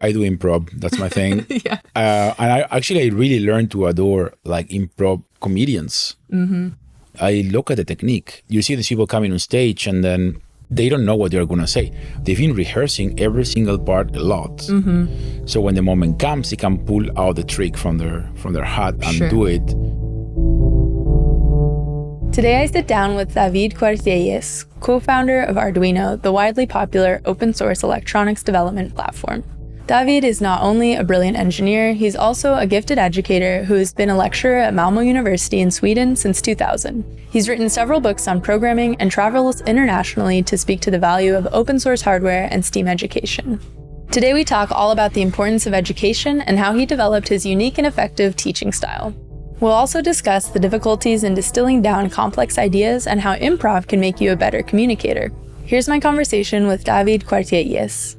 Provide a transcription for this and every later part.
I do improv. That's my thing. Yeah. And I really learned to adore like improv comedians. I look at the technique. You see these people coming on stage and then they don't know what they're going to say. They've been rehearsing every single part a lot. So when the moment comes, they can pull out the trick from their hat and do it. Today I sit down with David Cuartielles, co-founder of Arduino, the widely popular open source electronics development platform. David is not only a brilliant engineer, he's also a gifted educator who has been a lecturer at Malmö University in Sweden since 2000. He's written several books on programming and travels internationally to speak to the value of open source hardware and STEAM education. Today we talk all about the importance of education and how he developed his unique and effective teaching style. We'll also discuss the difficulties in distilling down complex ideas and how improv can make you a better communicator. Here's my conversation with David Cuartielles.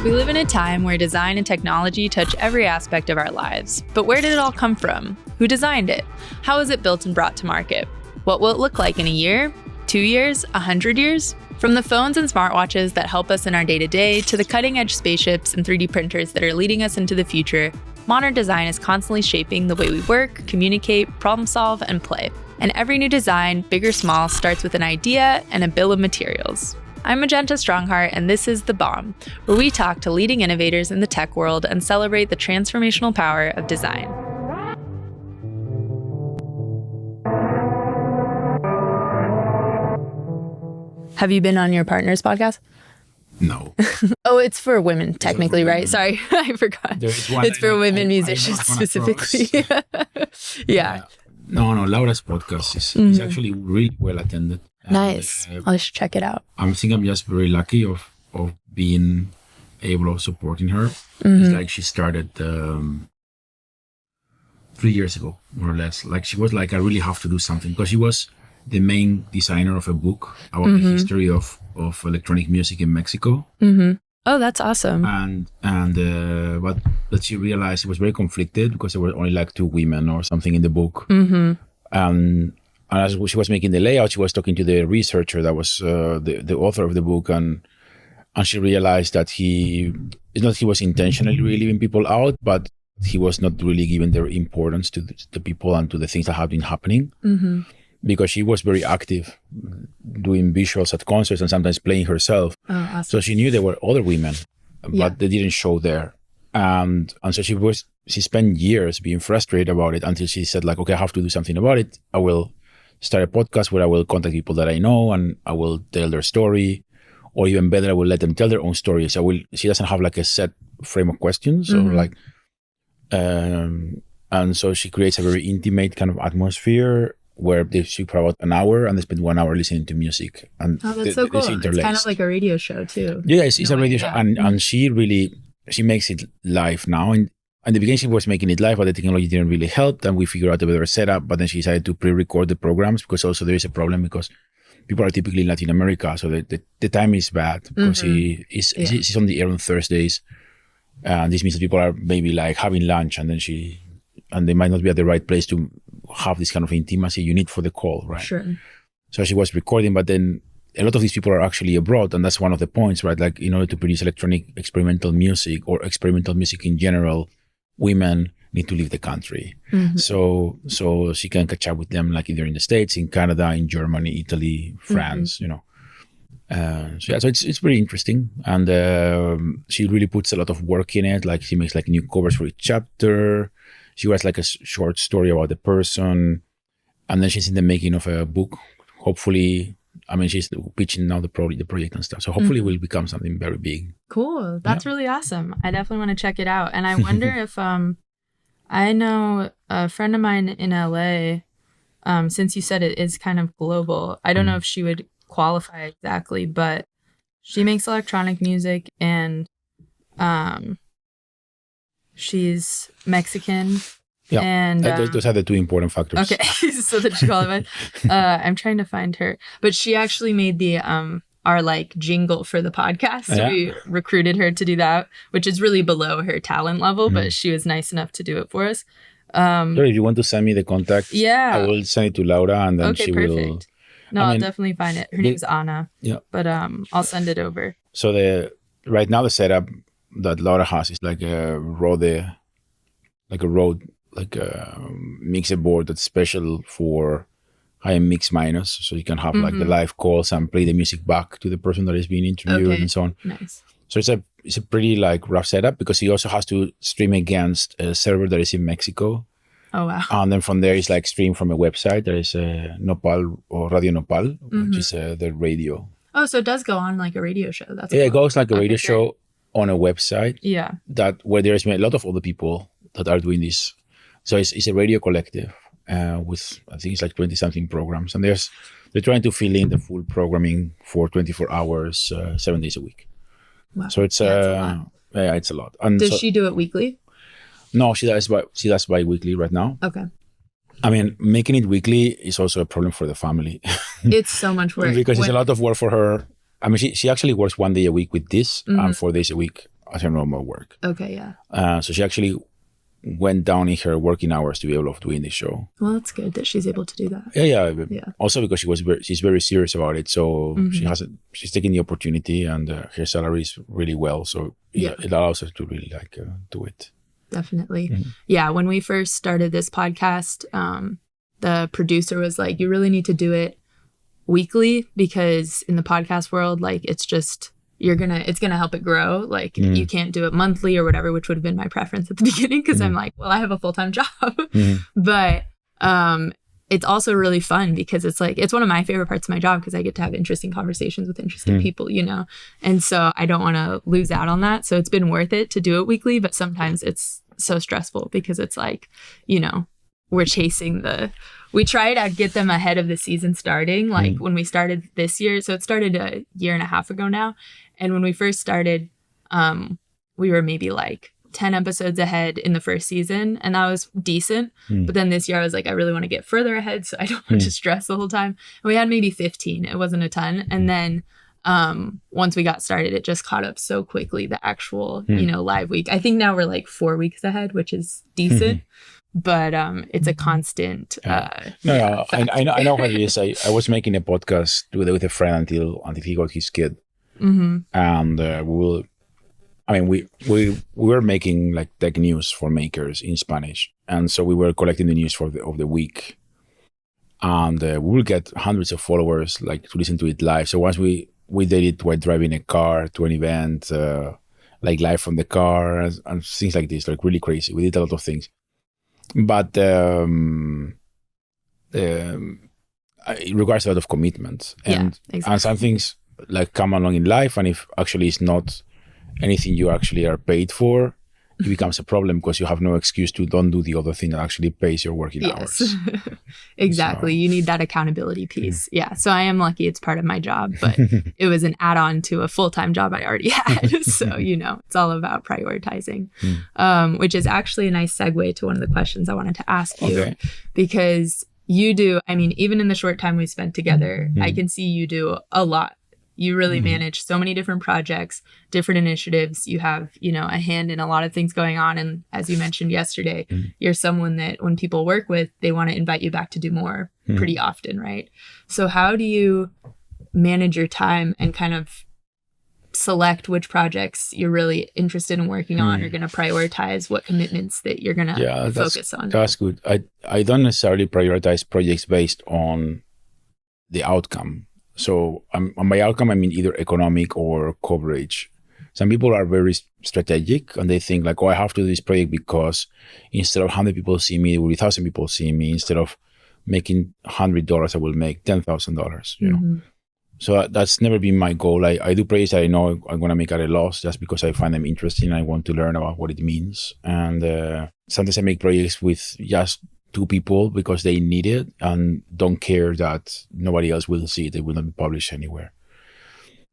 We live in a time where design and technology touch every aspect of our lives. But where did it all come from? Who designed it? How was it built and brought to market? What will it look like in a year, 2 years, 100 years? From the phones and smartwatches that help us in our day-to-day to the cutting-edge spaceships and 3D printers that are leading us into the future, modern design is constantly shaping the way we work, communicate, problem solve, and play. And every new design, big or small, starts with an idea and a bill of materials. I'm Magenta Strongheart, and this is The Bomb, where we talk to leading innovators in the tech world and celebrate the transformational power of design. Have you been on your partner's podcast? No. Oh, it's for women, technically, right? Sorry, I forgot. It's for women musicians specifically. Yeah. No, Laura's podcast is actually really well attended. Nice. I should check it out. I think I'm just very lucky of being able of supporting her. It's like she started 3 years ago, more or less. Like she was like, I really have to do something, because she was the main designer of a book about the history of electronic music in Mexico. Oh, that's awesome. But that she realized it was very conflicted because there were only like 2 women or something in the book. And as she was making the layout, she was talking to the researcher that was the author of the book, and she realized that he was intentionally really leaving people out, but he was not really giving their importance to the people and to the things that have been happening. Because she was very active doing visuals at concerts and sometimes playing herself. Oh, awesome. So she knew there were other women, but they didn't show there. And so she spent years being frustrated about it until she said like, okay, I have to do something about it. I will start a podcast where I will contact people that I know and I will tell their story, or even better, I will let them tell their own stories. She doesn't have like a set frame of questions or like, and so she creates a very intimate kind of atmosphere where they speak for about an hour and they spend 1 hour listening to music. And that's so cool. It's kind of like a radio show too. Yeah, it's a radio show. And she makes it live now. And in the beginning, she was making it live, but the technology didn't really help. And we figured out a better setup. But then she decided to pre-record the programs, because also there is a problem because people are typically in Latin America. So the time is bad because she's on the air on Thursdays. And this means that people are maybe like having lunch and they might not be at the right place to have this kind of intimacy you need for the call, right? Sure. So she was recording, but then a lot of these people are actually abroad, and that's one of the points, right? Like in order to produce electronic experimental music or experimental music in general, women need to leave the country. So she can catch up with them like either in the States, in Canada, in Germany, Italy, France, So it's very interesting. And she really puts a lot of work in it. Like she makes like new covers for each chapter. She writes like a short story about the person. And then she's in the making of a book. Hopefully, she's pitching now the project and stuff. So hopefully it will become something very big. Cool. That's really awesome. I definitely want to check it out. And I wonder if, I know a friend of mine in LA, since you said it is kind of global, I don't know if she would qualify exactly, but she makes electronic music and she's Mexican. Yeah, and those are the 2 important factors. Okay, so that she qualified. I'm trying to find her, but she actually made the our like jingle for the podcast. So we recruited her to do that, which is really below her talent level, but she was nice enough to do it for us. So if you want to send me the contact, I will send it to Laura, and then she will No, I'll definitely find it. Her name's Anna. Yeah. But I'll send it over. So right now the setup that Laura has is like a Rode mixer board that's special for high-end mix minus. So you can have like the live calls and play the music back to the person that is being interviewed and so on. Nice. So it's a pretty like rough setup because he also has to stream against a server that is in Mexico. Oh, wow. And then from there, it's like stream from a website. There is Nopal or Radio Nopal, which is the radio. Oh, so it does go on like a radio show. That's cool. It goes like a radio show on a website. Yeah. Where there's a lot of other people that are doing this. So it's a radio collective with, I think it's like 20-something programs. And they're trying to fill in the full programming for 24 hours, 7 days a week. Wow. So it's it's a lot. And does she do it weekly? No, she does bi-weekly right now. Okay. I mean, making it weekly is also a problem for the family. It's so much work. Because it's a lot of work for her. I mean, she actually works 1 day a week with this and 4 days a week as her normal work. Okay, yeah. So she actually went down in her working hours to be able to doing the show. Well, that's good that she's able to do that. Yeah. Also because she's very serious about it. So she's taking the opportunity and her salary is really well. So it allows her to really like do it. Definitely. Yeah. When we first started this podcast, the producer was like, you really need to do it weekly because in the podcast world, like it's just, it's going to help it grow. Like you can't do it monthly or whatever, which would have been my preference at the beginning. Cause I'm like, well, I have a full-time job, but, it's also really fun because it's one of my favorite parts of my job because I get to have interesting conversations with interesting people, you know? And so I don't want to lose out on that. So it's been worth it to do it weekly, but sometimes it's so stressful because it's like, you know, we're chasing we try to get them ahead of the season starting. Like when we started this year, so it started a year and a half ago now. And when we first started, we were maybe like 10 episodes ahead in the first season, and that was decent. But then this year I was like, I really want to get further ahead, so I don't want to stress the whole time. And we had maybe 15. It wasn't a ton. And then once we got started, it just caught up so quickly, the actual, you know, live week. I think now we're like 4 weeks ahead, which is decent. But it's a constant. I know what it is. I was making a podcast with a friend until he got his kid, and we were making like tech news for makers in Spanish, and so we were collecting the news of the week, and we will get hundreds of followers like to listen to it live. So once we did it while driving a car to an event, like live from the car and things like this, like really crazy. We did a lot of things. But it requires a lot of commitment, and some things like come along in life, and if actually it's not anything you actually are paid for, it becomes a problem because you have no excuse to don't do the other thing that actually pays your working hours. Exactly. So, you need that accountability piece. Yeah. So I am lucky it's part of my job, but it was an add-on to a full-time job I already had. So, you know, it's all about prioritizing, which is actually a nice segue to one of the questions I wanted to ask you, because you do, I mean, even in the short time we spent together, I can see you do a lot. You really manage so many different projects, different initiatives. You have, you know, a hand in a lot of things going on. And as you mentioned yesterday, you're someone that when people work with, they want to invite you back to do more pretty often, right? So how do you manage your time and kind of select which projects you're really interested in working on or going to prioritize, what commitments that you're going to focus on? That's good. I don't necessarily prioritize projects based on the outcome. So by outcome, I mean either economic or coverage. Some people are very strategic and they think like, oh, I have to do this project because instead of 100 people see me, there will be 1,000 people see me. Instead of making $100, I will make $10,000, you know. So that's never been my goal. I do projects that I know I'm going to make at a loss just because I find them interesting. I want to learn about what it means. And sometimes I make projects with just 2 people because they need it and don't care that nobody else will see it. It will not be published anywhere.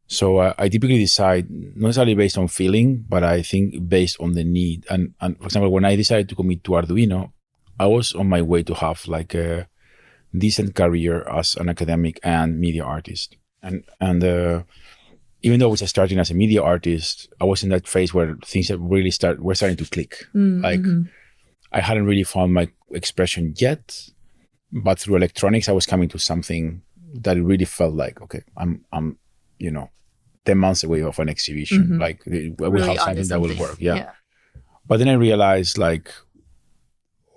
So I typically decide, not necessarily based on feeling, but I think based on the need. And for example, when I decided to commit to Arduino, I was on my way to have like a decent career as an academic and media artist. And even though I was starting as a media artist, I was in that phase where things were starting to click. I hadn't really found my expression yet, but through electronics, I was coming to something that it really felt like, okay, I'm 10 months away of an exhibition. Like I will Really have something that will work. Yeah. But then I realized like,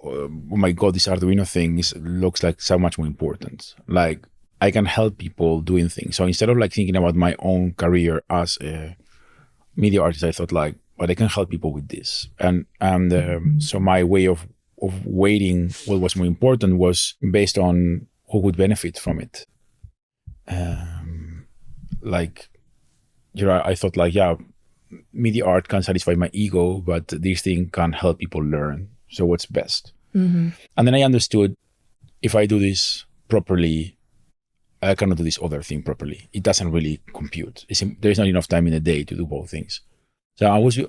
oh my God, this Arduino thing looks like so much more important. Like I can help people doing things. So instead of like thinking about my own career as a media artist, I thought like, but I can help people with this. And so my way of weighting what was more important was based on who would benefit from it. I thought like, yeah, media art can satisfy my ego, but this thing can help people learn. So what's best? And then I understood if I do this properly, I cannot do this other thing properly. It doesn't really compute. There's not enough time in a day to do both things. So I was,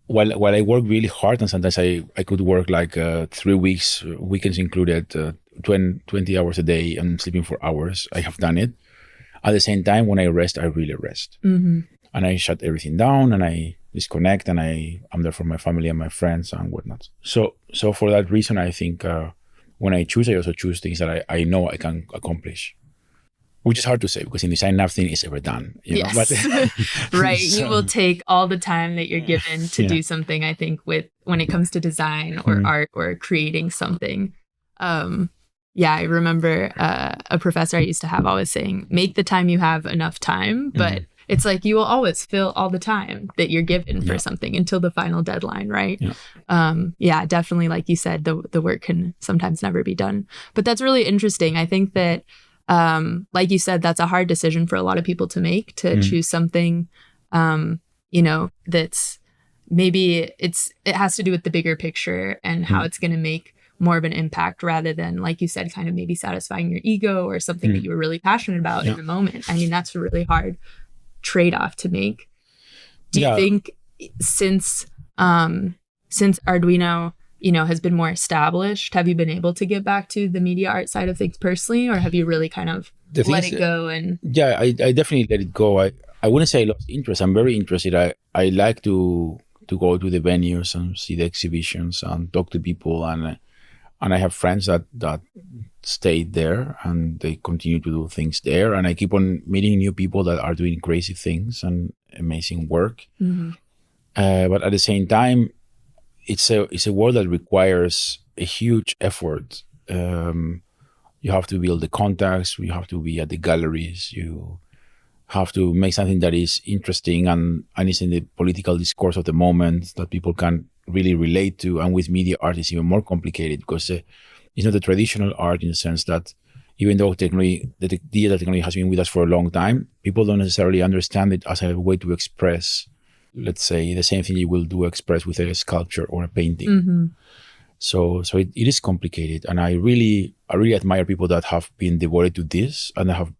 while I work really hard, and sometimes I could work like 3 weeks, weekends included, 20 hours a day and sleeping for hours. I have done it. At the same time, when I rest, I really rest. And I shut everything down and I disconnect, and I'm there for my family and my friends and whatnot. So for that reason, I think when I choose, I also choose things that I know I can accomplish. Which is hard to say because in design, nothing is ever done. Yes. But, right. You will take all the time that you're given to do something, I think, when it comes to design or art or creating something. I remember a professor I used to have always saying, make the time you have enough time. But it's like you will always fill all the time that you're given for something until the final deadline, right? Definitely. Like you said, the work can sometimes never be done. But that's really interesting. I think that like you said, that's a hard decision for a lot of people to make, to choose something, that's maybe it has to do with the bigger picture and how it's going to make more of an impact rather than, like you said, kind of maybe satisfying your ego or something that you were really passionate about in the moment. I mean, that's a really hard trade-off to make. Do you think since Arduino has been more established, have you been able to get back to the media art side of things personally, or have you really kind of let it go? And I definitely let it go. I wouldn't say I lost interest. I'm very interested. I like to go to the venues and see the exhibitions and talk to people, and I have friends that stayed there and they continue to do things there, and I keep on meeting new people that are doing crazy things and amazing work. But at the same time, it's a world that requires a huge effort. You have to build the contacts. You have to be at the galleries. You have to make something that is interesting and is in the political discourse of the moment that people can really relate to. And with media art, it's even more complicated because it's not the traditional art in the sense that even though the digital technology has been with us for a long time, people don't necessarily understand it as a way to express, let's say, the same thing you will do express with a sculpture or a painting. So it is complicated. And I really admire people that have been devoted to this and that have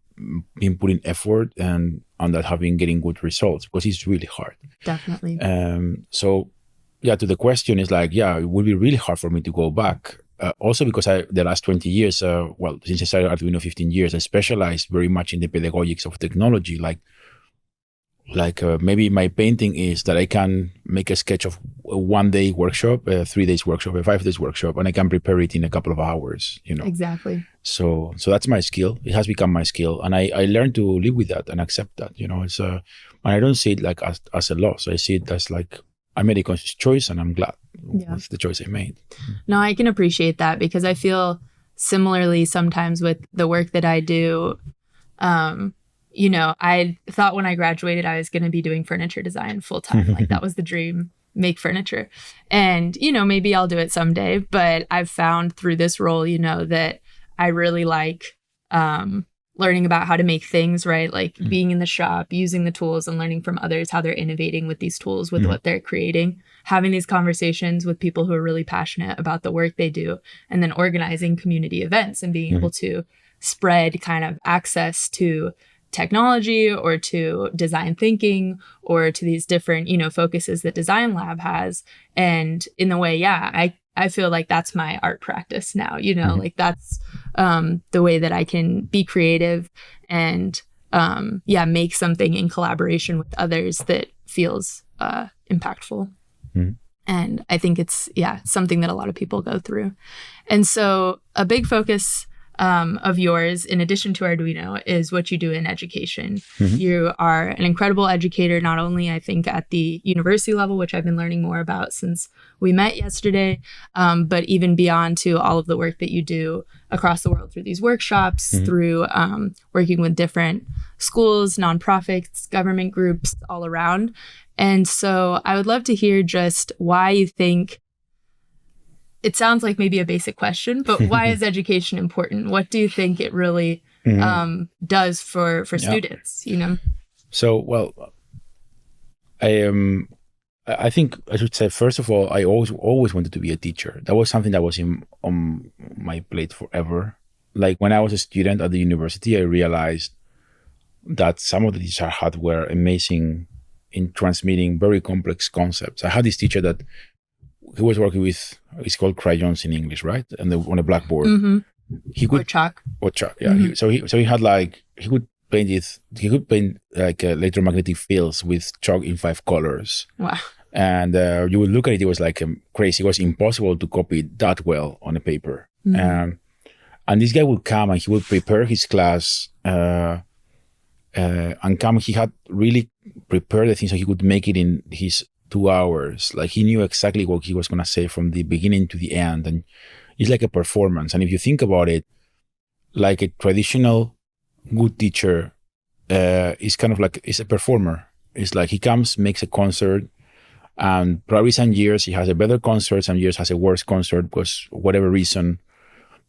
been putting effort and that have been getting good results, because it's really hard. Definitely. To the question is like, it would be really hard for me to go back. Also because the last 20 years, since I started Arduino 15 years, I specialized very much in the pedagogics of technology. Maybe my painting is that I can make a sketch of a 1 day workshop, a 3 days workshop, a 5 days workshop, and I can prepare it in a couple of hours, Exactly. So that's my skill. It has become my skill. And I learned to live with that and accept that, it's and I don't see it like as a loss. I see it as like, I made a conscious choice and I'm glad with the choice I made. No, I can appreciate that, because I feel similarly sometimes with the work that I do. I thought when I graduated, I was going to be doing furniture design full time. Like that was the dream, make furniture. And, maybe I'll do it someday. But I've found through this role, that I really like learning about how to make things, right? Like being in the shop, using the tools and learning from others, how they're innovating with these tools, with what they're creating, having these conversations with people who are really passionate about the work they do, and then organizing community events and being able to spread kind of access to technology or to design thinking or to these different, focuses that Design Lab has. And in the way, I feel like that's my art practice now, like that's the way that I can be creative and make something in collaboration with others that feels impactful. And I think it's something that a lot of people go through. And so a big focus of yours, in addition to Arduino, is what you do in education. Mm-hmm. You are an incredible educator, not only, I think, at the university level, which I've been learning more about since we met yesterday, but even beyond to all of the work that you do across the world through these workshops, Mm-hmm. through working with different schools, nonprofits, government groups all around. And so I would love to hear just why you think, it sounds like maybe a basic question, but why is education important? What do you think it really does for students, you know? So, well, I think I should say, first of all, I always wanted to be a teacher. That was something that was on my plate forever. Like when I was a student at the university, I realized that some of the teachers I had were amazing in transmitting very complex concepts. I had this teacher that he was working with, it's called crayons in English, right? And on a blackboard. Mm-hmm. He could, or chalk. Yeah. Mm-hmm. So he had like, he could paint like electromagnetic fields with chalk in 5 colors. Wow. And you would look at it, it was like crazy. It was impossible to copy it that well on a paper. Mm-hmm. And this guy would come and he would prepare his class and come. He had really prepared the thing so he could make it in his 2 hours. Like he knew exactly what he was going to say from the beginning to the end. And it's like a performance. And if you think about it, like a traditional good teacher is kind of like, is a performer. It's like he comes, makes a concert, and probably some years he has a better concert, some years has a worse concert because whatever reason.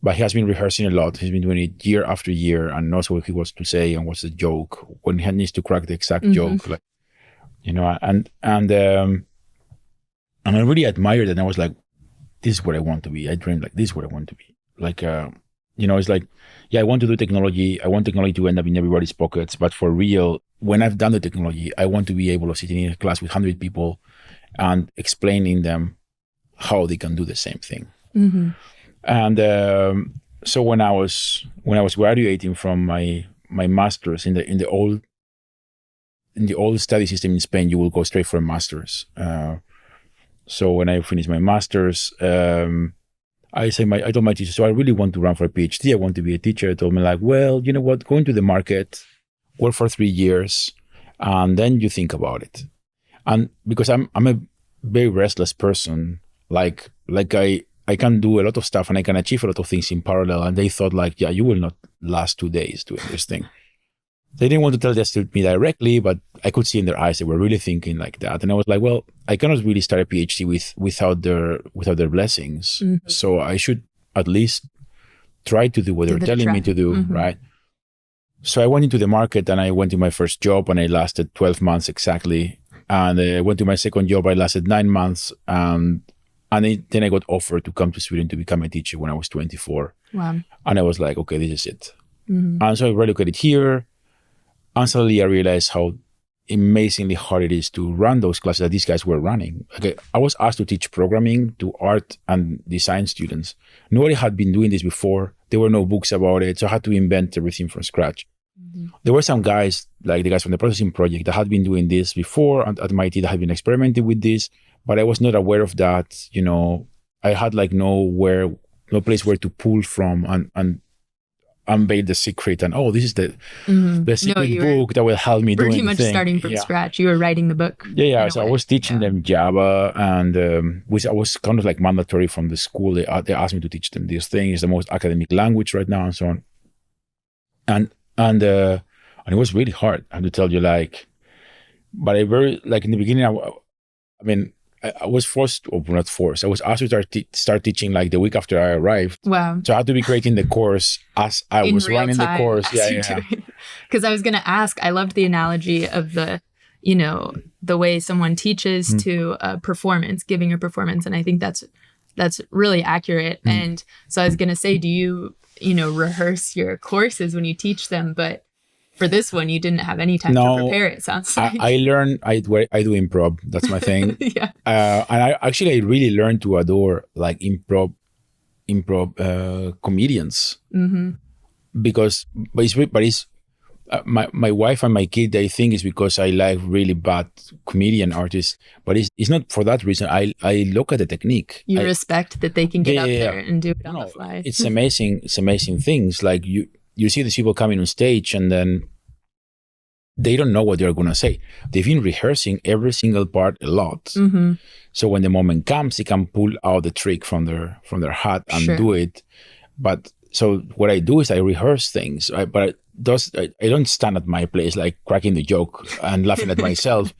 But he has been rehearsing a lot. He's been doing it year after year, and knows what he wants to say and what's the joke when he needs to crack the exact joke, like, you know. And I really admired it. And I was like, this is what I want to be. I dreamed like this is what I want to be. Like, you know, it's like, yeah, I want to do technology. I want technology to end up in everybody's pockets. But for real, when I've done the technology, I want to be able to sit in a class with 100 people and explaining them how they can do the same thing. Mm-hmm. And so when I was graduating from my master's in the old study system in Spain, you will go straight for a master's. So when I finished my master's, I told my teacher, so I really want to run for a PhD. I want to be a teacher. I told me like, well, you know what, go into the market, work for 3 years, and then you think about it. And because I'm a very restless person, like I can do a lot of stuff and I can achieve a lot of things in parallel. And they thought like, yeah, you will not last 2 days doing this thing. They didn't want to tell this to me directly, but I could see in their eyes they were really thinking like that. And I was like, well, I cannot really start a PhD without their blessings. Mm-hmm. So I should at least try to do what they're telling me to do, mm-hmm. right? So I went into the market and I went to my first job and I lasted 12 months exactly. And I went to my second job, I lasted 9 months. And then I got offered to come to Sweden to become a teacher when I was 24. Wow. And I was like, okay, this is it. Mm-hmm. And so I relocated here. And suddenly I realized how amazingly hard it is to run those classes that these guys were running. Okay, I was asked to teach programming to art and design students. Nobody had been doing this before. There were no books about it. So I had to invent everything from scratch. Mm-hmm. There were some guys, like the guys from the processing project, that had been doing this before at MIT, that had been experimenting with this. But I was not aware of that. You know, I had like no place where to pull from and unveil the secret. And this is the secret book that will help me do pretty much starting from scratch. You were writing the book. Yeah. So I was teaching them Java, and which I was kind of like mandatory from the school. They asked me to teach them this thing. It's the most academic language right now, and so on. And it was really hard. I have to tell you, like, but I very like in the beginning. I was forced, or not forced. I was asked to start teaching like the week after I arrived. Wow! So I had to be creating the course as I was running the course. Yeah. Because I was going to ask. I loved the analogy of the way someone teaches to a performance, giving a performance, and I think that's really accurate. And so I was going to say, do you rehearse your courses when you teach them? But for this one, you didn't have any time to prepare, it sounds like. I do improv. That's my thing. Yeah. And I really learned to adore like improv comedians. Mm-hmm. But my wife and my kid, they think it's because I like really bad comedian artists, but it's not for that reason. I look at the technique. You respect that they can get up there and do it on No, the fly. It's amazing. It's amazing things. Like you see these people coming on stage and then they don't know what they're going to say. They've been rehearsing every single part a lot. Mm-hmm. So when the moment comes, they can pull out the trick from their hat and do it. But so what I do is I rehearse things, but I don't stand at my place like cracking the joke and laughing at myself.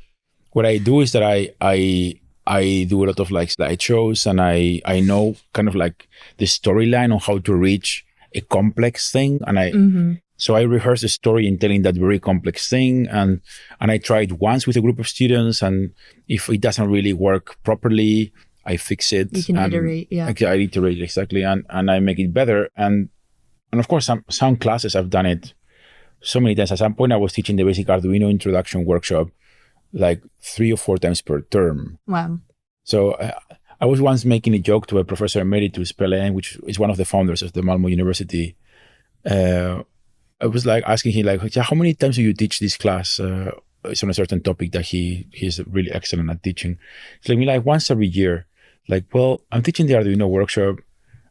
What I do is that I do a lot of like slideshows, and I know kind of like the storyline on how to reach a complex thing, and so I rehearse the story in telling that very complex thing, and I try it once with a group of students, and if it doesn't really work properly, I fix it. You can iterate, yeah. I iterate, exactly, and I make it better. And of course, some classes I've done it so many times. At some point, I was teaching the basic Arduino introduction workshop like 3 or 4 times per term. Wow. So I was once making a joke to a professor emeritus, Pelen, which is one of the founders of the Malmo University. I was like asking him, like, how many times do you teach this class? It's on a certain topic that he's really excellent at teaching. He's like once every year. Like, well, I'm teaching the Arduino workshop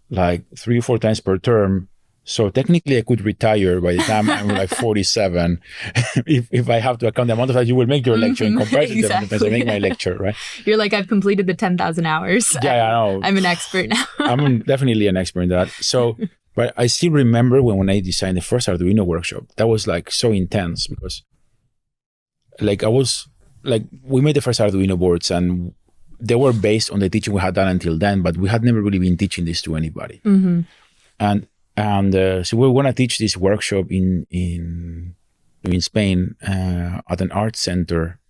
like 3 or 4 times per term. So technically I could retire by the time I'm like 47 if I have to account the amount of time you will make your lecture in comparison to the times I make my lecture, right? You're like, I've completed the 10,000 hours. Yeah, I know. I'm an expert now. I'm definitely an expert in that. So, but I still remember when I designed the first Arduino workshop, that was like so intense because like we made the first Arduino boards and they were based on the teaching we had done until then, but we had never really been teaching this to anybody. Mm-hmm. So we were going to teach this workshop in Spain at an art center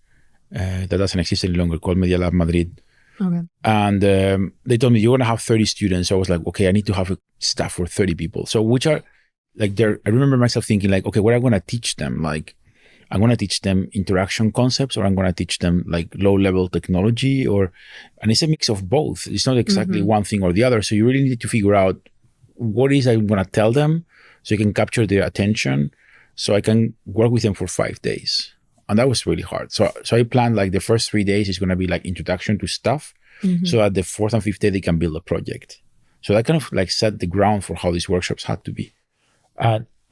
that doesn't exist any longer, called Media Lab Madrid. Okay. And they told me, you're going to have 30 students. So I was like, okay, I need to have staff for 30 people. So which are like I remember myself thinking like, okay, what am I going to teach them? Like, I'm going to teach them interaction concepts, or I'm going to teach them like low-level technology, and it's a mix of both. It's not exactly one thing or the other. So you really need to figure out what is I'm going to tell them so you can capture their attention so I can work with them for 5 days. And that was really hard. So I planned like the first 3 days is going to be like introduction to stuff so that the 4th and 5th day they can build a project. So that kind of like set the ground for how these workshops had to be.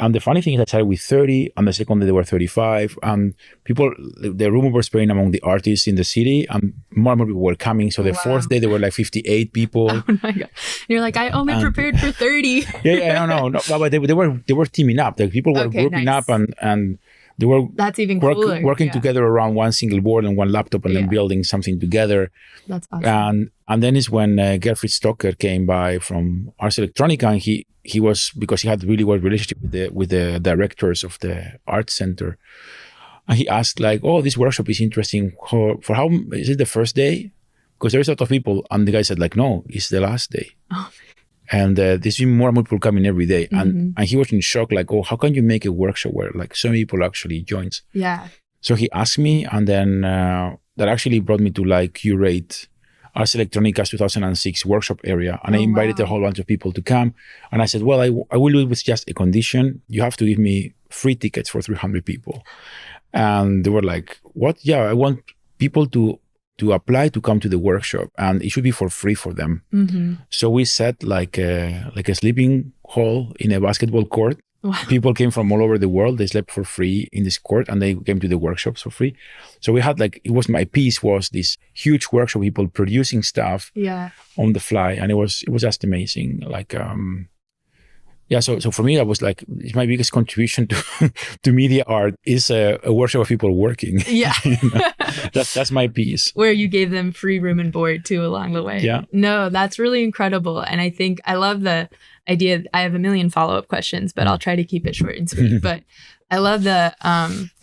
And the funny thing is I started with 30, and the second day they were 35, and the rumor was spreading among the artists in the city, and more and more people were coming. So the 4th day, there were like 58 people. Oh my God. You're like, I only prepared for 30. No, but they were teaming up. The people were grouping up, and they were that's even cooler. Working together around one single board and one laptop, and then building something together. That's awesome. And then is when Gerfried Stocker came by from Ars Electronica, and he was, because he had a really good relationship with the directors of the art center, and he asked like, oh, this workshop is interesting. For how is it the first day? Because there's a lot of people, and the guy said like, no, it's the last day. Oh. And there's been more and more people coming every day, and he was in shock like, oh, how can you make a workshop where like so many people actually joins? Yeah. So he asked me, and then that actually brought me to like curate Ars Electronica's 2006 workshop area. And I invited a whole bunch of people to come. And I said, well, I will do it with just a condition. You have to give me free tickets for 300 people. And they were like, what? Yeah, I want people to apply to come to the workshop, and it should be for free for them. So we set like a sleeping hall in a basketball court. Wow. People came from all over the world. They slept for free in this court, and they came to the workshops for free. So we had my piece was this huge workshop, people producing stuff on the fly, and it was just amazing. So for me, that was like, it's my biggest contribution to media art is a workshop of people working. Yeah. That's my piece. Where you gave them free room and board too along the way. Yeah. No, that's really incredible. And I think I love the idea. I have a million follow-up questions, but I'll try to keep it short and sweet. But I love the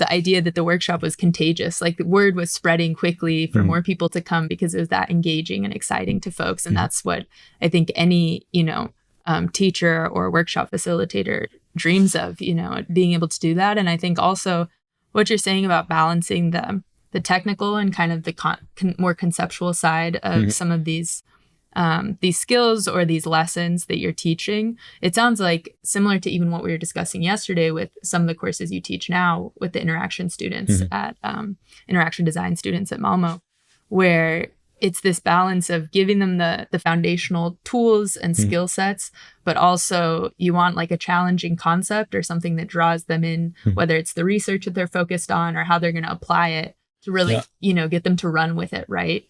idea that the workshop was contagious. Like the word was spreading quickly for more people to come because it was that engaging and exciting to folks. And that's what I think any, teacher or workshop facilitator dreams of, being able to do that. And I think also what you're saying about balancing the technical and kind of the more conceptual side of some of these these skills or these lessons that you're teaching. It sounds like similar to even what we were discussing yesterday with some of the courses you teach now with the interaction students at interaction design students at Malmo, where it's this balance of giving them the foundational tools and skill sets, but also you want like a challenging concept or something that draws them in, whether it's the research that they're focused on or how they're going to apply it to really, get them to run with it, right?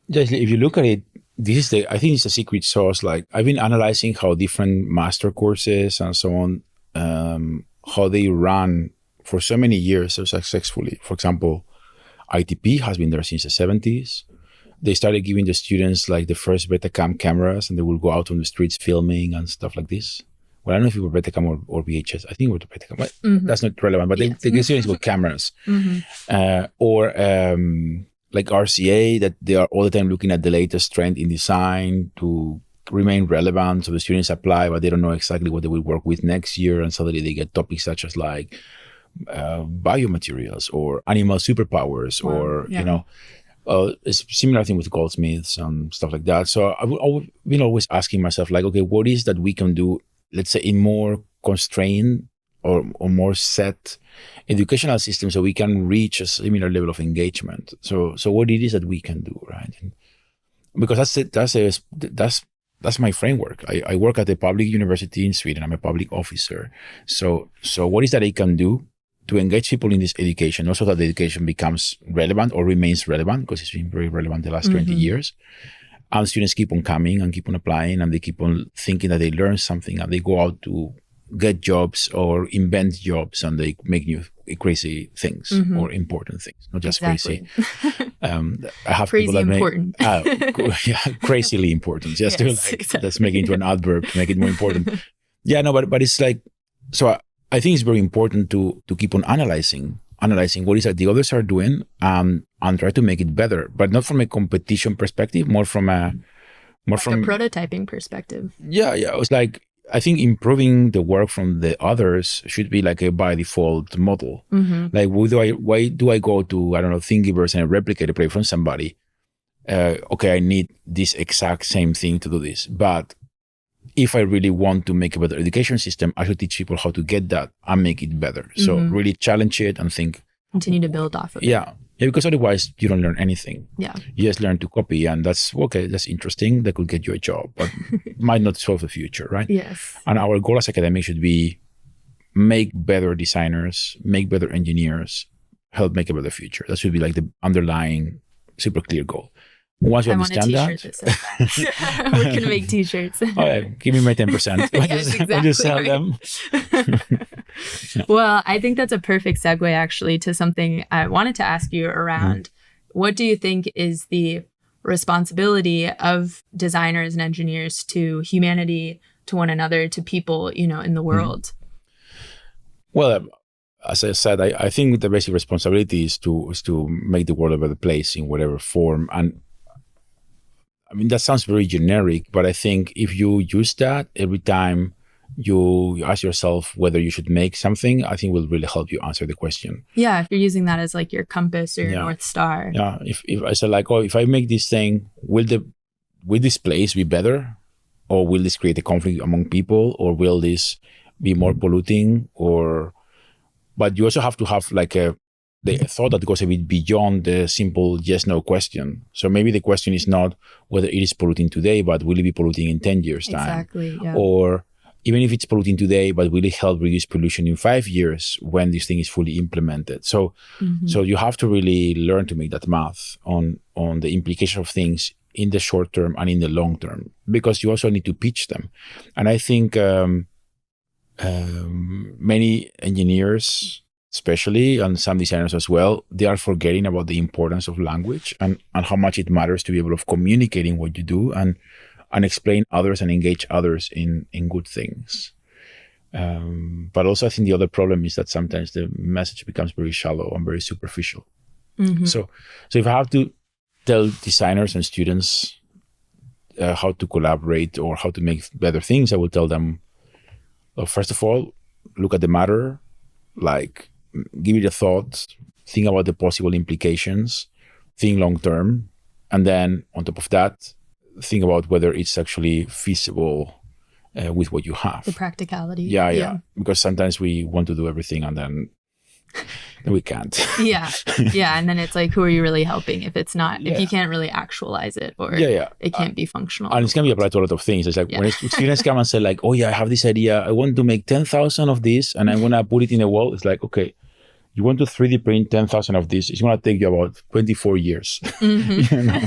Just if you look at it, I think it's a secret sauce. Like I've been analyzing how different master courses and so on, how they run for so many years so successfully. For example, ITP has been there since the 70s. They started giving the students like the first Betacam cameras, and they will go out on the streets filming and stuff like this. Well, I don't know if it were Betacam or VHS. I think it was Betacam, but that's not relevant. But they give students with cameras. Or like RCA, that they are all the time looking at the latest trend in design to remain relevant. So the students apply, but they don't know exactly what they will work with next year. And suddenly they get topics such as like biomaterials or animal superpowers or, it's a similar thing with goldsmiths and stuff like that. So I've been always asking myself, like, okay, what is that we can do, let's say, in more constrained or more set educational system so we can reach a similar level of engagement. So what it is that we can do, right? And because that's my framework. I work at a public university in Sweden. I'm a public officer. So what is that I can do to engage people in this education, also that the education becomes relevant or remains relevant, because it's been very relevant the last 20 years. And students keep on coming and keep on applying, and they keep on thinking that they learn something, and they go out to get jobs or invent jobs, and they make new crazy things or important things, not just crazy. I have crazy people that important. Crazily important. Yes, let's make it into an adverb to make it more important. But it's like, so I think it's very important to keep on analyzing what is that the others are doing and try to make it better, but not from a competition perspective, more from a prototyping perspective. It's like, I think improving the work from the others should be like a by default model. Like, why do I go to, I don't know, Thingiverse and replicate a play from somebody? Okay, I need this exact same thing to do this, but if I really want to make a better education system, I should teach people how to get that and make it better. So really challenge it and think. Continue to build off of it. Yeah, because otherwise you don't learn anything. Yeah. You just learn to copy, and that's okay. That's interesting. That could get you a job, but might not solve the future, right? Yes. And our goal as academics should be make better designers, make better engineers, help make a better future. That should be like the underlying super clear goal. Once you understand that, we're going to make t-shirts. Give me my 10%. Yes, just sell them. Well, I think that's a perfect segue actually to something I wanted to ask you around. What do you think is the responsibility of designers and engineers to humanity, to one another, to people, in the world? Well, as I said, I think the basic responsibility is to make the world a better place in whatever form. And I mean, that sounds very generic, but I think if you use that every time you ask yourself whether you should make something, I think will really help you answer the question. Yeah, if you're using that as like your compass or your North Star. Yeah, if I said like, if I make this thing, will this place be better? Or will this create a conflict among people? Or will this be more polluting? But you also have to have like the thought that goes a bit beyond the simple yes/no question. So maybe the question is not whether it is polluting today, but will it be polluting in 10 years' time? Exactly, yeah. Or even if it's polluting today, but will it help reduce pollution in 5 years when this thing is fully implemented? So you have to really learn to make that math on the implication of things in the short term and in the long term, because you also need to pitch them. And I think many engineers, especially, and some designers as well, they are forgetting about the importance of language and how much it matters to be able to communicating what you do and explain others and engage others in good things. But also I think the other problem is that sometimes the message becomes very shallow and very superficial. So if I have to tell designers and students how to collaborate or how to make better things, I will tell them, first of all, look at the matter, like give it a thought, think about the possible implications, think long term, and then on top of that, think about whether it's actually feasible with what you have. The practicality. Yeah. Because sometimes we want to do everything and then we can't. Yeah. And then it's like, who are you really helping if it's not, if you can't really actualize it, or it can't be functional. And it's going to be applied to a lot of things. It's like when students come and say like, oh yeah, I have this idea. I want to make 10,000 of this and I want to put it in a wall. It's like, okay, you want to 3D print 10,000 of this. It's going to take you about 24 years. You know?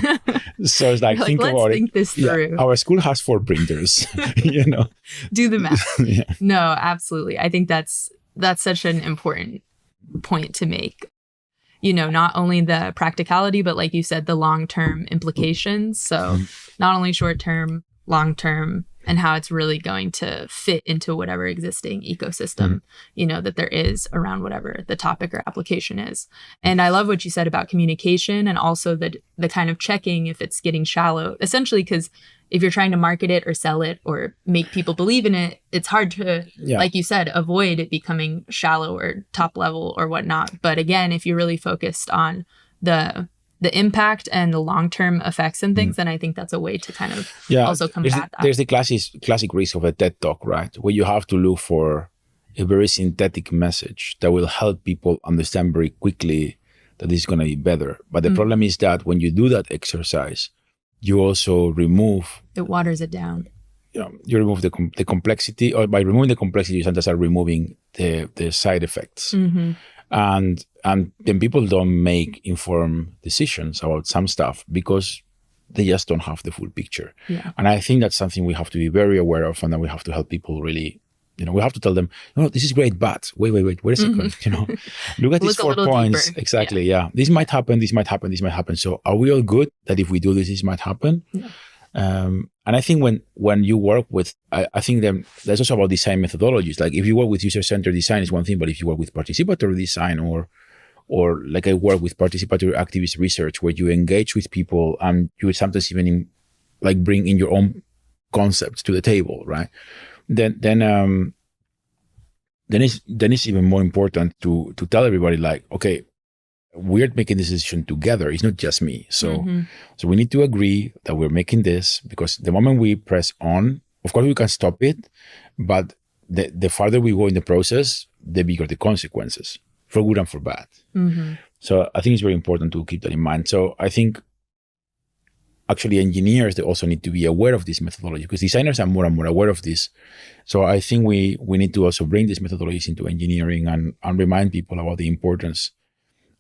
So it's like, think about let's think this through. Our school has 4 printers, you know. Do the math. No, absolutely. I think that's such an important point to make. You know, not only the practicality, but like you said, the long-term implications. So not only short-term, long-term, and how it's really going to fit into whatever existing ecosystem, you know, that there is around whatever the topic or application is. And I love what you said about communication, and also the kind of checking if it's getting shallow, essentially, because if you're trying to market it or sell it or make people believe in it, it's hard to, like you said, avoid it becoming shallow or top level or whatnot. But again, if you're really focused on the impact and the long-term effects and things, then I think that's a way to kind of also combat that. There's the classic risk of a TED Talk, right? Where you have to look for a very synthetic message that will help people understand very quickly that this is going to be better. But the problem is that when you do that exercise, you also remove... It waters it down. You remove the complexity, or by removing the complexity, you sometimes are removing the side effects. And then people don't make informed decisions about some stuff because they just don't have the full picture. And I think that's something we have to be very aware of, and then we have to help people really, you know, we have to tell them, no, this is great, but wait a second, you know, look at these 4 points. Deeper. Exactly. This might happen, this might happen, this might happen. So are we all good that if we do this, this might happen? And I think when you work with, I think that's also about design methodologies. Like if you work with user-centered design is one thing, but if you work with participatory design or like I work with participatory activist research, where you engage with people and you sometimes even bring in your own concepts to the table, right? Then it's even more important to tell everybody like, okay, we're making this decision together. It's not just me. So we need to agree that we're making this, because the moment we press on, of course we can stop it, but the farther we go in the process, the bigger the consequences, for good and for bad. So I think it's very important to keep that in mind. So I think actually engineers, they also need to be aware of this methodology, because designers are more and more aware of this. So I think we need to also bring these methodologies into engineering and remind people about the importance.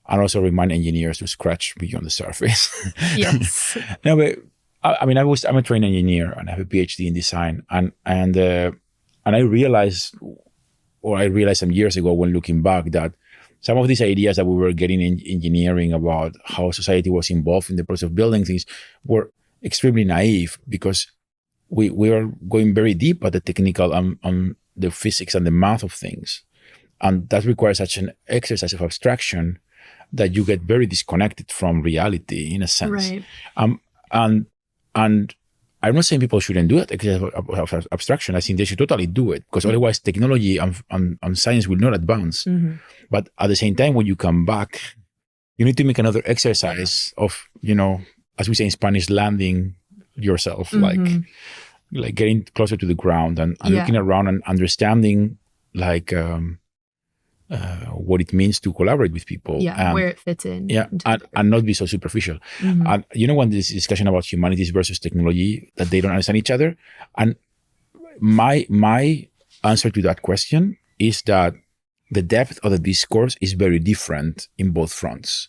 And also remind engineers to scratch beyond the surface. Yes. No, but I'm a trained engineer and I have a PhD in design, and I realized some years ago when looking back that some of these ideas that we were getting in engineering about how society was involved in the process of building things were extremely naive, because we are going very deep at the technical and the physics and the math of things, and that requires such an exercise of abstraction that you get very disconnected from reality in a sense. Right. And I'm not saying people shouldn't do it of abstraction. I think they should totally do it, because otherwise technology and science will not advance. But at the same time, when you come back, you need to make another exercise of, you know, as we say in Spanish, landing yourself, like getting closer to the ground and looking around and understanding what it means to collaborate with people. Where it fits in. And not be so superficial. And you know, when this discussion about humanities versus technology, that they don't understand each other. And my answer to that question is that the depth of the discourse is very different in both fronts.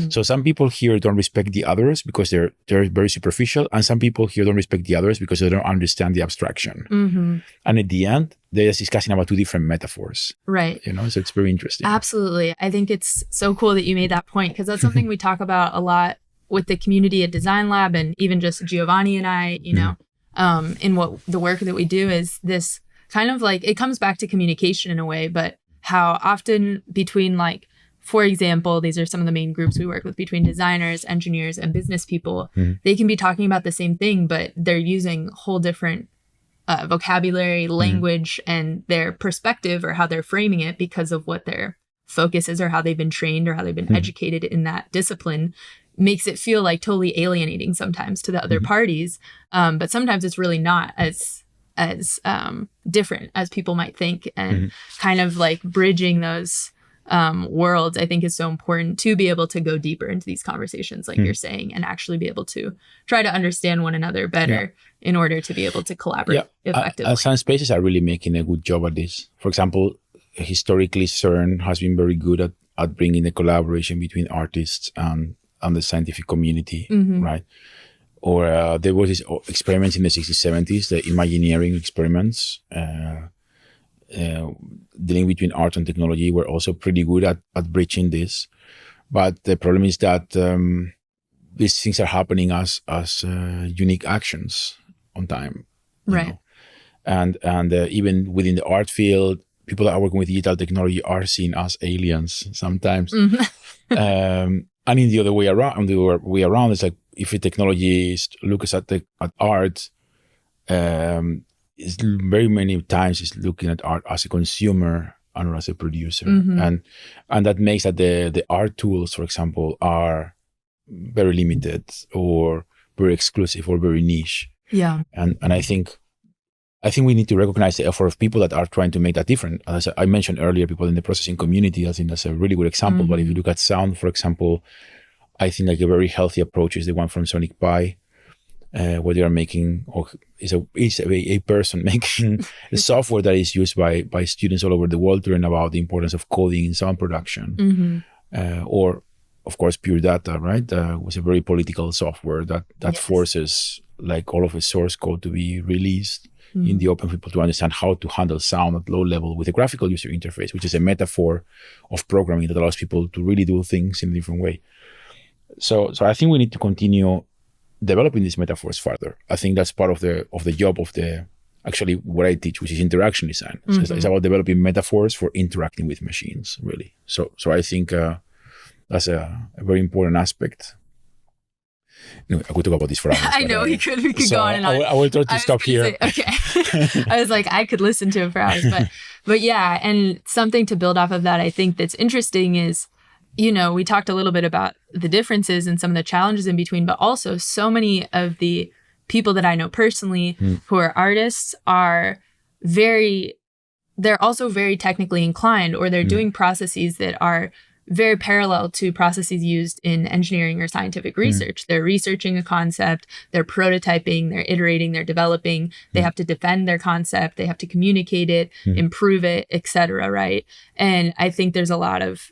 So some people here don't respect the others because they're very superficial, and some people here don't respect the others because they don't understand the abstraction. And at the end, they're just discussing about 2 different metaphors. Right. You know, so it's very interesting. Absolutely. I think it's so cool that you made that point, because that's something we talk about a lot with the community at Design Lab, and even just Giovanni and I, you know, in what the work that we do is this kind of like, it comes back to communication in a way, but how often between for example, these are some of the main groups we work with, between designers, engineers, and business people. They can be talking about the same thing, but they're using whole different vocabulary, language, and their perspective, or how they're framing it, because of what their focus is, or how they've been trained, or how they've been educated in that discipline, makes it feel like totally alienating sometimes to the other parties. But sometimes it's really not as different as people might think, and kind of like bridging those worlds, I think, is so important to be able to go deeper into these conversations, like you're saying, and actually be able to try to understand one another better in order to be able to collaborate effectively. Some spaces are really making a good job at this. For example, historically, CERN has been very good at bringing the collaboration between artists and the scientific community, right? Or there was these experiments in the 60s, 70s, the Imagineering experiments, dealing between art and technology, were also pretty good at bridging this. But the problem is that these things are happening as unique actions on time, right? Know? And even within the art field, people that are working with digital technology are seen as aliens sometimes. And in the other way around, it's like if a technologist looks at art, it's very many times is looking at art as a consumer and not as a producer, and that makes that the art tools, for example, are very limited or very exclusive or very niche. Yeah, and I think we need to recognize the effort of people that are trying to make that different. As I mentioned earlier, people in the processing community, I think that's a really good example. But if you look at sound, for example, I think like a very healthy approach is the one from Sonic Pi, where they are making, or is a person making a software that is used by students all over the world to learn about the importance of coding in sound production. Or, of course, Pure Data, right? Was a very political software that forces like all of the source code to be released in the open for people to understand how to handle sound at low level with a graphical user interface, which is a metaphor of programming that allows people to really do things in a different way. So I think we need to continue developing these metaphors further. I think that's part of the job of actually what I teach, which is interaction design. So it's about developing metaphors for interacting with machines, really. So I think that's a very important aspect. I could talk about this for hours. I know we could go on and on. I will try to stop here. Okay. I was like, I could listen to it for hours, but yeah. And something to build off of that, I think that's interesting is, we talked a little bit about the differences and some of the challenges in between, but also so many of the people that I know personally who are artists are they're also very technically inclined, or they're doing processes that are very parallel to processes used in engineering or scientific research. They're researching a concept, they're prototyping, they're iterating, they're developing, they have to defend their concept, they have to communicate it, improve it, etc. Right? And I think there's a lot of,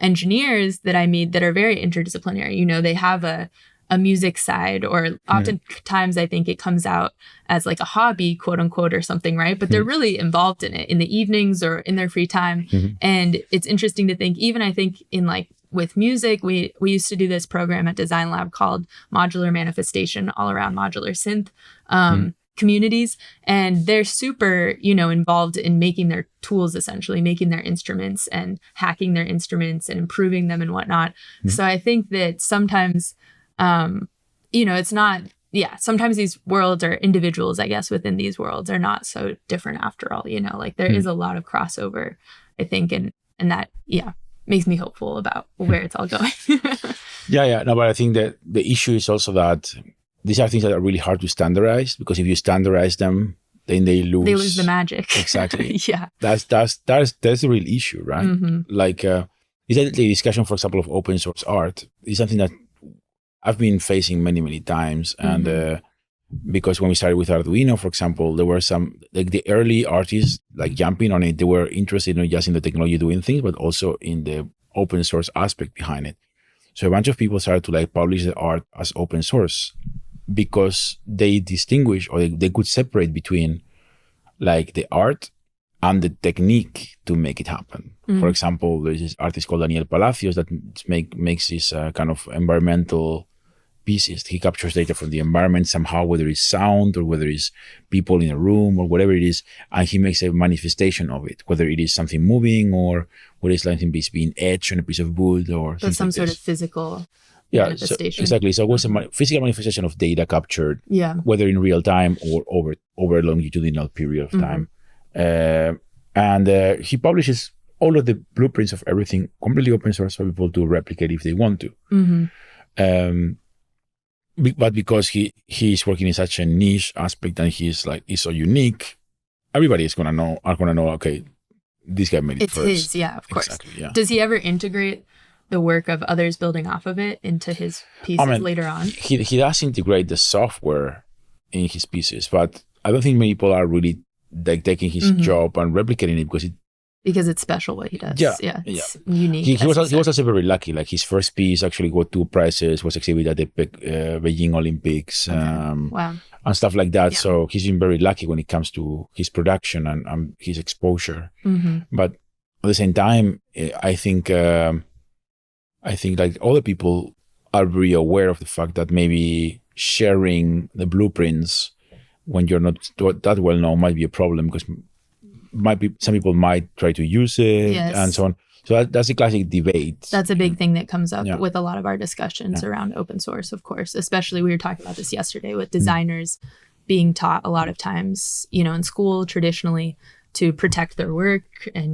engineers that I meet that are very interdisciplinary. They have a music side, or oftentimes I think it comes out as like a hobby, quote unquote, or something, right? But they're really involved in it in the evenings or in their free time. And it's interesting to think, even I think in like with music, we used to do this program at Design Lab called Modular Manifestation, all around modular synth communities. And they're super, involved in making their tools, essentially making their instruments and hacking their instruments and improving them and whatnot. So I think that sometimes it's not, sometimes these worlds or individuals, I guess, within these worlds are not so different after all, like there is a lot of crossover, I think, and that, makes me hopeful about where it's all going. No, but I think that the issue is also that these are things that are really hard to standardize, because if you standardize them, then they lose the magic. Exactly. Yeah. That's the real issue, right? Like, is that the discussion, for example, of open source art is something that I've been facing many, many times. And because when we started with Arduino, for example, there were some, like the early artists, like jumping on it, they were interested not just in the technology doing things, but also in the open source aspect behind it. So a bunch of people started to like publish the art as open source, because they distinguish, or they could separate between like the art and the technique to make it happen. For example, there's this artist called Daniel Palacios that makes this kind of environmental pieces. He captures data from the environment somehow, whether it's sound or whether it's people in a room or whatever it is, and he makes a manifestation of it, whether it is something moving or whether it's something being etched on a piece of wood or some like sort this. of physical manifestation. Exactly. So it was a physical manifestation of data captured, whether in real time or over a longitudinal period of time. And he publishes all of the blueprints of everything completely open source for people to replicate if they want to. But because he's working in such a niche aspect and he's so unique, everybody is gonna know. Okay, this guy made it it's first. His, yeah, of course. Exactly, yeah. Does he ever integrate the work of others building off of it into his pieces later on? He does integrate the software in his pieces, but I don't think many people are really taking his job and replicating it because it's special what he does. Yeah, it's unique. He was also very lucky. Like his first piece actually got 2 prizes, was exhibited at the Beijing Olympics, wow, and stuff like that. Yeah. So he's been very lucky when it comes to his production and his exposure. But at the same time, I think like other people are very aware of the fact that maybe sharing the blueprints when you're not that well known might be a problem, because some people might try to use it and so on. So that's a classic debate. That's a big thing that comes up with a lot of our discussions around open source, of course. Especially, we were talking about this yesterday with designers being taught a lot of times, in school traditionally, to protect their work and,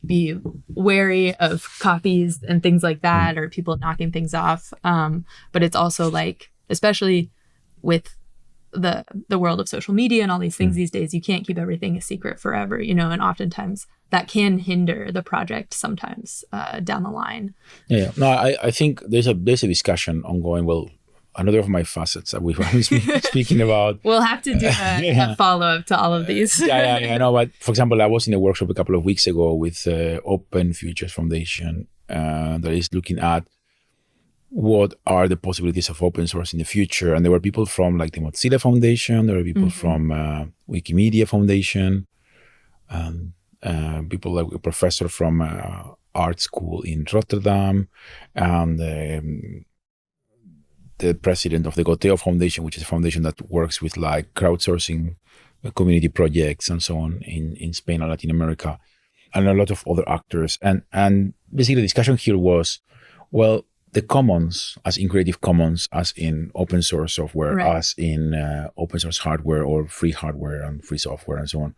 be wary of copies and things like that, or people knocking things off. But it's also like, especially with the world of social media and all these things these days, you can't keep everything a secret forever, and oftentimes that can hinder the project sometimes down the line. Yeah. No, I think there's a discussion ongoing. Well, another of my facets that we've always been speaking about. We'll have to do a follow-up to all of these. I know. But for example, I was in a workshop a couple of weeks ago with Open Futures Foundation that is looking at what are the possibilities of open source in the future. And there were people from like the Mozilla Foundation, there were people from Wikimedia Foundation, people like a professor from art school in Rotterdam, and the president of the Goteo Foundation, which is a foundation that works with like crowdsourcing community projects and so on in Spain and Latin America, and a lot of other actors. And basically the discussion here was, well, the commons, as in Creative Commons, as in open source software, as in open source hardware or free hardware and free software and so on.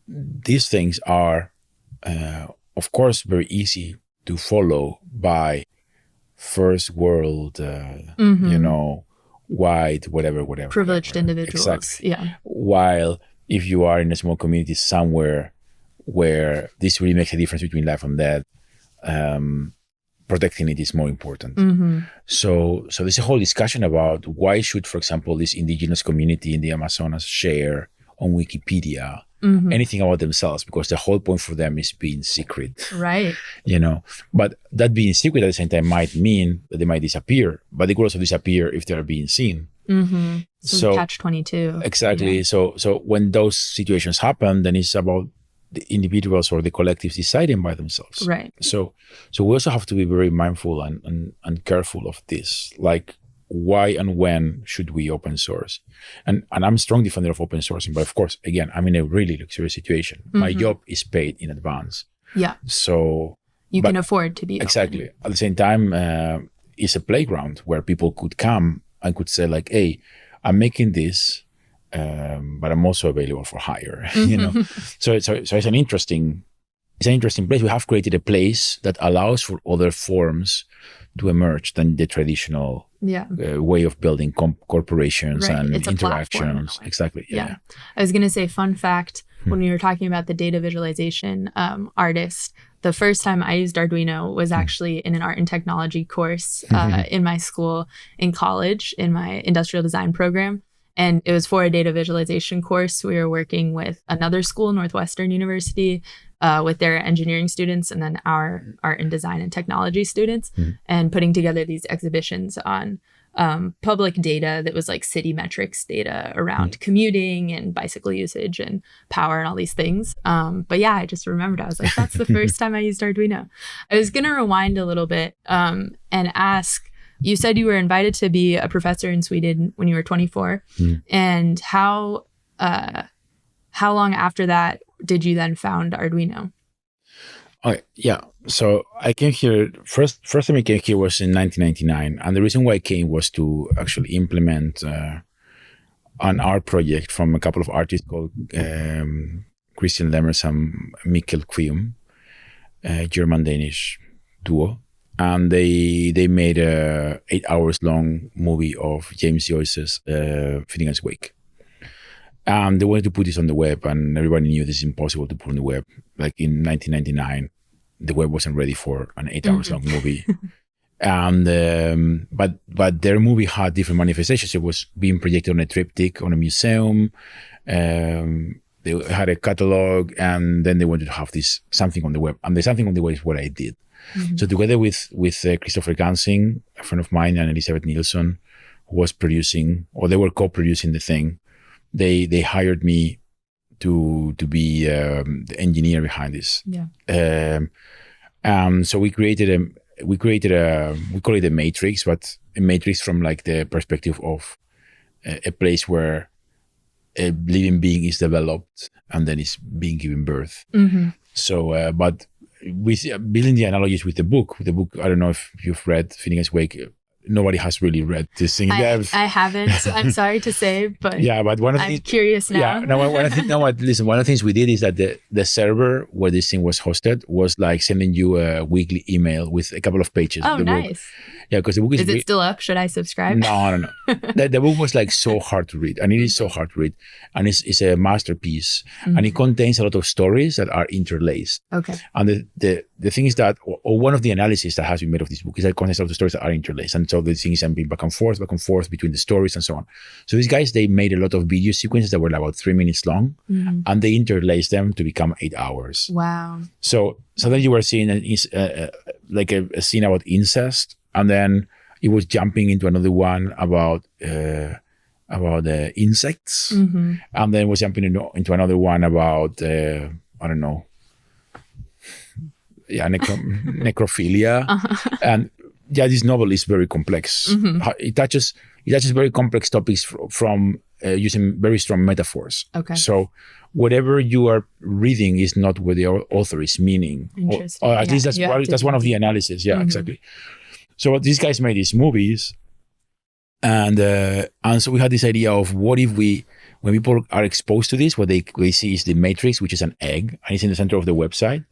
These things are, of course, very easy to follow by first world, white, whatever. Privileged individuals. Exactly. Yeah. While if you are in a small community somewhere where this really makes a difference between life and death, protecting it is more important. So there's a whole discussion about why should, for example, this indigenous community in the Amazonas share on Wikipedia anything about themselves, because the whole point for them is being secret. Right. But that being secret at the same time might mean that they might disappear, but they could also disappear if they're being seen. So catch-22. Exactly. So when those situations happen, then it's about the individuals or the collectives deciding by themselves. Right. So we also have to be very mindful and careful of this. Like, why and when should we open source? And I'm a strong defender of open sourcing, but of course, again, I'm in a really luxurious situation. My job is paid in advance. Yeah. So you can afford to be exactly open. At the same time, it's a playground where people could come and could say like, hey, I'm making this, but I'm also available for hire. So it's an interesting place. We have created a place that allows for other forms to emerge than the traditional way of building corporations and it's interactions. Exactly. Yeah. I was going to say, fun fact, when we were talking about the data visualization artist, the first time I used Arduino was actually in an art and technology course in my school in college, in my industrial design program. And it was for a data visualization course. We were working with another school, Northwestern University, with their engineering students, and then our art and design and technology students, and putting together these exhibitions on public data that was like city metrics data around commuting and bicycle usage and power and all these things. But yeah, I just remembered, I was like, that's the first time I used Arduino. I was going to rewind a little bit and ask, you said you were invited to be a professor in Sweden when you were 24. And how long after that did you then found Arduino? Yeah. So I came here, first time I came here was in 1999. And the reason why I came was to actually implement an art project from a couple of artists called Christian Lemmers and Mikkel Kvium, German-Danish duo. And they made a 8 hours long movie of James Joyce's Finnegan's Wake. And they wanted to put this on the web, and everybody knew this is impossible to put on the web. Like in 1999, the web wasn't ready for an 8 hours long movie. And but their movie had different manifestations. It was being projected on a triptych on a museum. They had a catalog, and then they wanted to have this something on the web. And the something on the web is what I did. So together with Christopher Gansing, a friend of mine, and Elizabeth Nielsen, who was producing, or they were co-producing the thing, they hired me to be the engineer behind this. So we call it a matrix, but a matrix from like the perspective of a place where a living being is developed and then is being given birth. So, but with building the analogies with the book, I don't know if you've read Finnegan's Wake. Nobody has really read this thing. I haven't. So I'm sorry to say, but but one of the I'm curious now. Yeah, no. Listen. One of the things we did is that the server where this thing was hosted was like sending you a weekly email with a couple of pages. Oh, of the nice. book. Yeah, because the book is. Is it still up? Should I subscribe? No. The book was like so hard to read, and it is so hard to read, and it's a masterpiece, and it contains a lot of stories that are interlaced. Okay. And the thing is that, or one of the analyses that has been made of this book is that it contains a lot of stories that are interlaced, and so the things jumping back and forth between the stories and so on. So these guys, they made a lot of video sequences that were about 3 minutes long, and they interlaced them to become 8 hours. Wow. So then you were seeing like a scene about incest, and then it was jumping into another one about insects, and then was jumping into another one about I don't know, necrophilia, and this novel is very complex. It touches very complex topics from using very strong metaphors. Okay. So whatever you are reading is not what the author is meaning. Interesting. Or at least that's one of the analysis. Yeah, exactly. So these guys made these movies, and so we had this idea of what if when people are exposed to this, what they see is the matrix, which is an egg, and it's in the center of the website,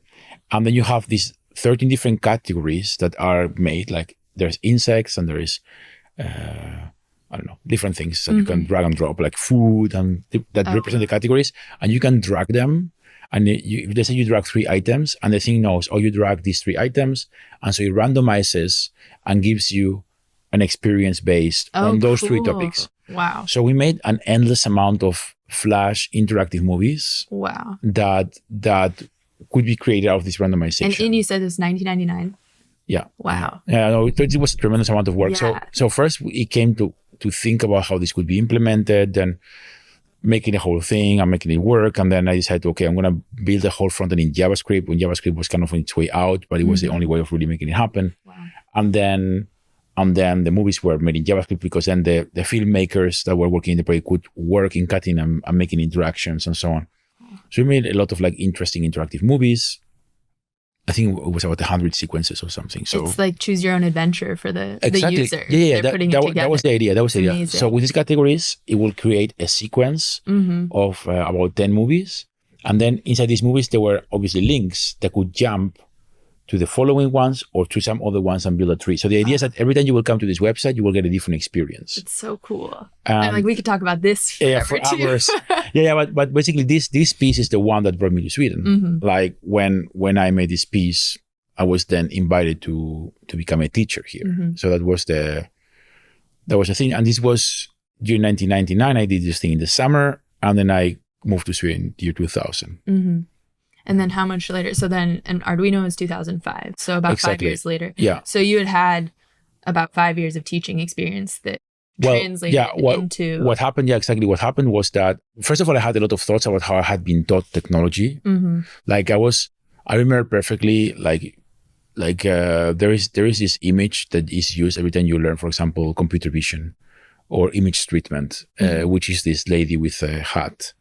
and then you have these 13 different categories that are made. Like there's insects, and there is I don't know, different things that you can drag and drop, like food, and that represent the categories, and you can drag them. And let's say you drag 3 items, and the thing knows, you drag these 3 items, and so it randomizes and gives you an experience based on those 3 topics. Wow. So we made an endless amount of Flash interactive movies. Wow. That could be created out of this randomization. And you said this 1999? Yeah. Wow. Yeah, no, it was a tremendous amount of work. Yeah. So first it came to think about how this could be implemented, and making the whole thing and making it work. And then I decided, okay, I'm going to build the whole front end in JavaScript, when JavaScript was kind of on its way out, but it was the only way of really making it happen. Wow. And then the movies were made in JavaScript, because then the filmmakers that were working in the project could work in cutting and making interactions and so on. So we made a lot of like interesting interactive movies. I think it was about 100 sequences or something. So it's like choose your own adventure for the user. Yeah. That was the idea. Amazing. So with these categories, it will create a sequence of about 10 movies. And then inside these movies, there were obviously links that could jump to the following ones or to some other ones and build a tree. So the idea is that every time you will come to this website, you will get a different experience. It's so cool. And like we could talk about this for hours. But basically this piece is the one that brought me to Sweden. Like when I made this piece, I was then invited to become a teacher here. So that was the thing. And this was during 1999. I did this thing in the summer, and then I moved to Sweden year 2000. And then how much later? So then, and Arduino is 2005. So about 5 years later. Yeah. So you had about 5 years of teaching experience that translated into... What happened? Yeah, exactly. What happened was that, first of all, I had a lot of thoughts about how I had been taught technology. Like I remember perfectly, there is this image that is used every time you learn, for example, computer vision or image treatment, which is this lady with a hat.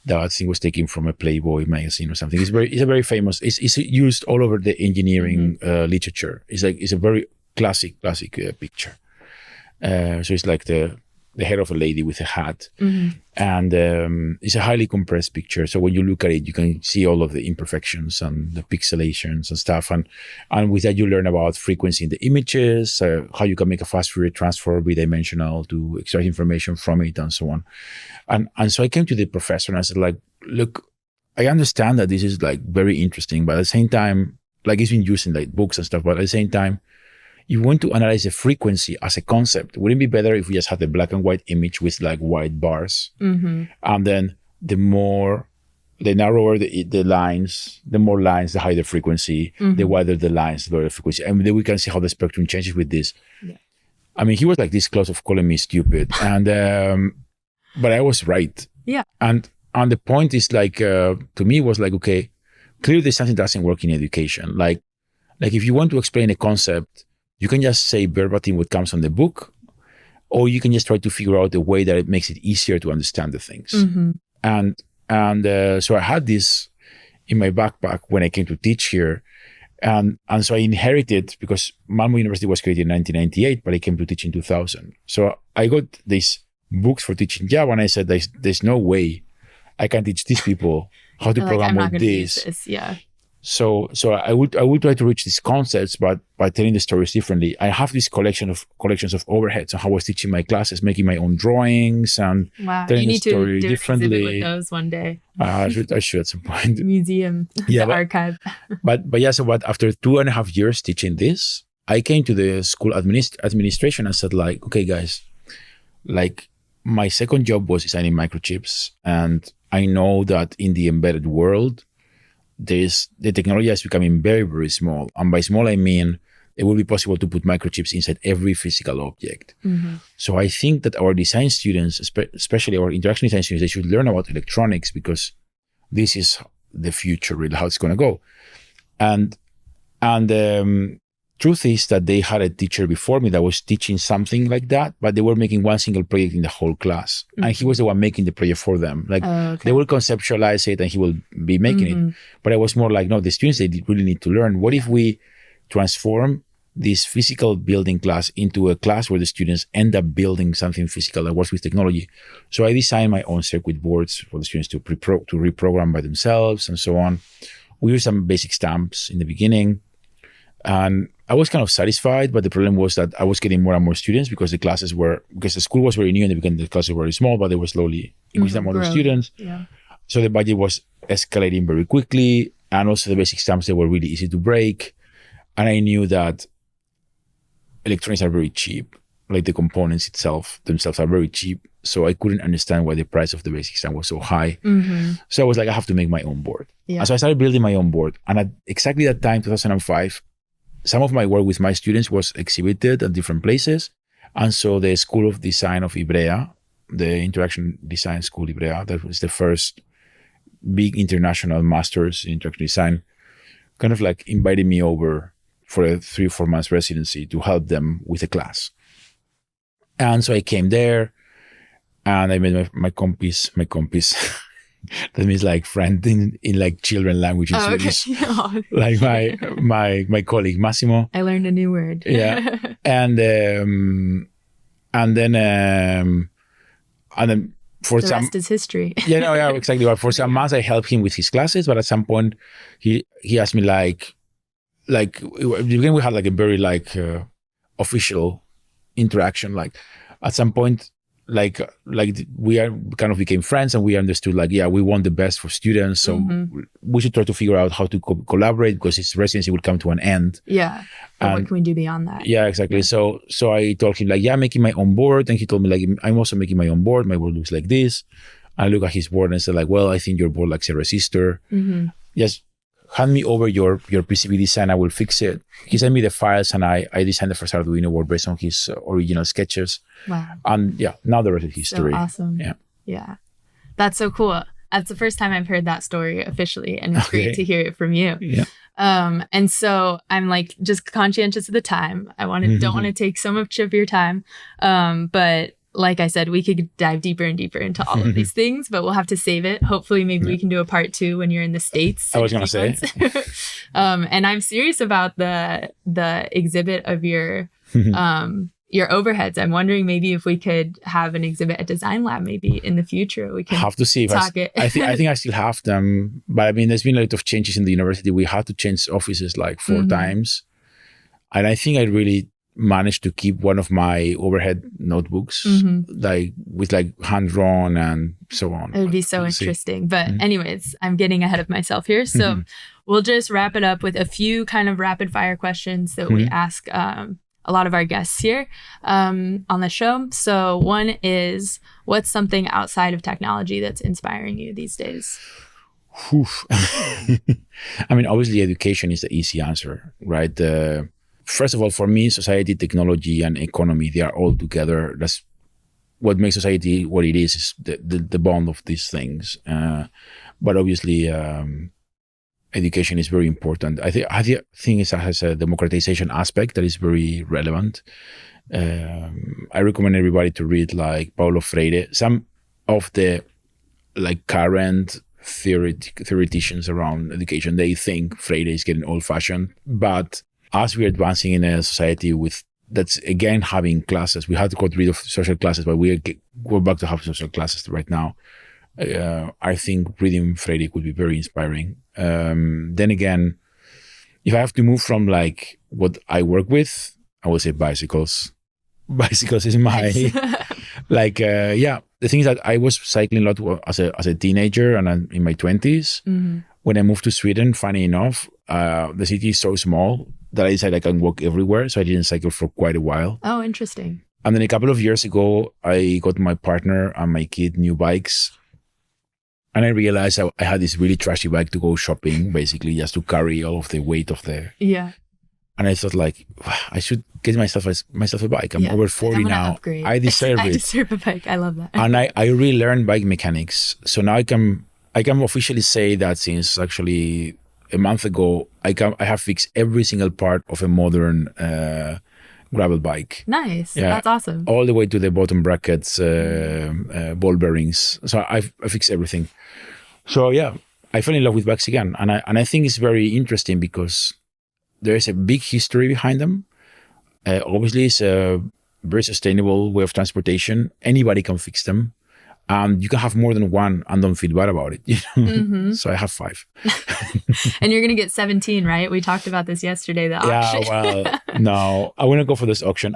That I think was taken from a Playboy magazine or something. It's a very famous. It's used all over the engineering literature. It's a very classic picture. So it's like the the head of a lady with a hat. And it's a highly compressed picture. So when you look at it, you can see all of the imperfections and the pixelations and stuff. And with that, you learn about frequency in the images, how you can make a fast Fourier transform bidimensional to extract information from it, and so on. And so I came to the professor and I said, like, look, I understand that this is like very interesting, but at the same time, like it's been used in like books and stuff, but at the same time, you want to analyze the frequency as a concept. Wouldn't it be better if we just had a black and white image with like white bars? And then the narrower the lines, the more lines, the higher the frequency, the wider the lines, the lower the frequency. And then we can see how the spectrum changes with this. Yeah. I mean, he was like this close of calling me stupid. And, but I was right. Yeah. And the point is like, to me, was like, okay, clearly something doesn't work in education. Like if you want to explain a concept, you can just say verbatim what comes on the book, or you can just try to figure out a way that it makes it easier to understand the things. And so I had this in my backpack when I came to teach here. And so I inherited, because Malmo University was created in 1998, but I came to teach in 2000. So I got these books for teaching Java, and I said, there's no way I can teach these people how to program with this. Yeah. So I would try to reach these concepts, but by telling the stories differently. I have this collections of overheads on how I was teaching my classes, making my own drawings and telling the story differently. You need to do an exhibit with those one day. I should at some point. Museum, archive. but after 2.5 years teaching this, I came to the school administration and said, like, okay, guys, like my second job was designing microchips, and I know that in the embedded world, the technology is becoming very, very small. And by small, I mean, it will be possible to put microchips inside every physical object. So I think that our design students, especially our interaction design students, they should learn about electronics, because this is the future, really, how it's going to go. And truth is that they had a teacher before me that was teaching something like that, but they were making one single project in the whole class. And he was the one making the project for them. Like they will conceptualize it and he will be making it. But I was more like, no, the students, they really need to learn. What if we transform this physical building class into a class where the students end up building something physical that works with technology? So I designed my own circuit boards for the students to reprogram by themselves and so on. We used some basic stamps in the beginning. And I was kind of satisfied, but the problem was that I was getting more and more students because the school was very new in the beginning, the classes were very small, but they were slowly increasing the amount of students. Yeah. So the budget was escalating very quickly. And also the basic stamps, they were really easy to break. And I knew that electronics are very cheap. Like the components themselves are very cheap. So I couldn't understand why the price of the basic stamp was so high. So I was like, I have to make my own board. Yeah. And so I started building my own board. And at exactly that time, 2005, some of my work with my students was exhibited at different places. And so the School of Design of Ivrea, the Interaction Design School Ivrea, that was the first big international masters in interaction design, kind of like invited me over for a 3 or 4 months residency to help them with a class. And so I came there and I met my compis. That means like friend in like children language in Swedish. Like my colleague Massimo. I learned a new word. Yeah. And then for the rest is history. Yeah, exactly. But for some months I helped him with his classes, but at some point he asked me like we had like a very official interaction. Like at some point, like we kind of became friends and we understood like, yeah, we want the best for students. So we should try to figure out how to collaborate because his residency would come to an end. Yeah. But what can we do beyond that? Yeah, exactly. So I told him like, yeah, I'm making my own board. And he told me like, I'm also making my own board. My board looks like this. I look at his board and said like, well, I think your board lacks a resistor. Just hand me over your PCB design. I will fix it. He sent me the files and I designed the first Arduino board based on his original sketches. Wow. And yeah, now the rest is history. So awesome. Yeah. That's so cool. That's the first time I've heard that story officially, and it's great to hear it from you. Yeah. And so I'm like just conscientious of the time. I don't want to take so much of your time. But like I said, we could dive deeper and deeper into all of these things, but we'll have to save it. Hopefully, maybe we can do a part 2 when you're in the States. I was going to say. And I'm serious about the exhibit of your your overheads. I'm wondering maybe if we could have an exhibit at Design Lab maybe in the future. We can have to see if talk it. I think I still have them, but I mean, there's been a lot of changes in the university. We had to change offices like 4 times, and I think I really managed to keep one of my overhead notebooks, like with like hand drawn and so on. It would be so interesting. But anyways, I'm getting ahead of myself here. So we'll just wrap it up with a few kind of rapid fire questions that we ask a lot of our guests here on the show. So one is, what's something outside of technology that's inspiring you these days? I mean, obviously education is the easy answer, right? First of all, for me, society, technology, and economy, they are all together. That's what makes society what it is the bond of these things. But obviously, education is very important. I think it has a democratization aspect that is very relevant. I recommend everybody to read like Paulo Freire. Some of the like current theoreticians around education, they think Freire is getting old-fashioned, but as we're advancing in a society with that's again having classes, we had to get rid of social classes, but we're back to have social classes right now. I think reading Freire would be very inspiring. Then again, if I have to move from like what I work with, I would say bicycles. Bicycles is my like the thing is that I was cycling a lot as a teenager and in my 20s. When I moved to Sweden, funny enough, the city is so small that I decided I can walk everywhere. So I didn't cycle for quite a while. Oh, interesting. And then a couple of years ago, I got my partner and my kid new bikes. And I realized I had this really trashy bike to go shopping, basically, just to carry all of the weight of the... Yeah. And I thought like, I should get myself a bike. I'm over 40 now. Upgrade. I deserve it. I deserve a bike. I love that. And I really learned bike mechanics. So now I can officially say that since actually a month ago, I have fixed every single part of a modern gravel bike. Nice. Yeah. That's awesome. All the way to the bottom brackets, ball bearings. So I fixed everything. So yeah, I fell in love with bikes again. And I think it's very interesting because there is a big history behind them. Obviously, it's a very sustainable way of transportation. Anybody can fix them. You can have more than one and don't feel bad about it. You know? So I have 5. And you're going to get 17, right? We talked about this yesterday, the auction. Yeah, well, no, I wouldn't go for this auction.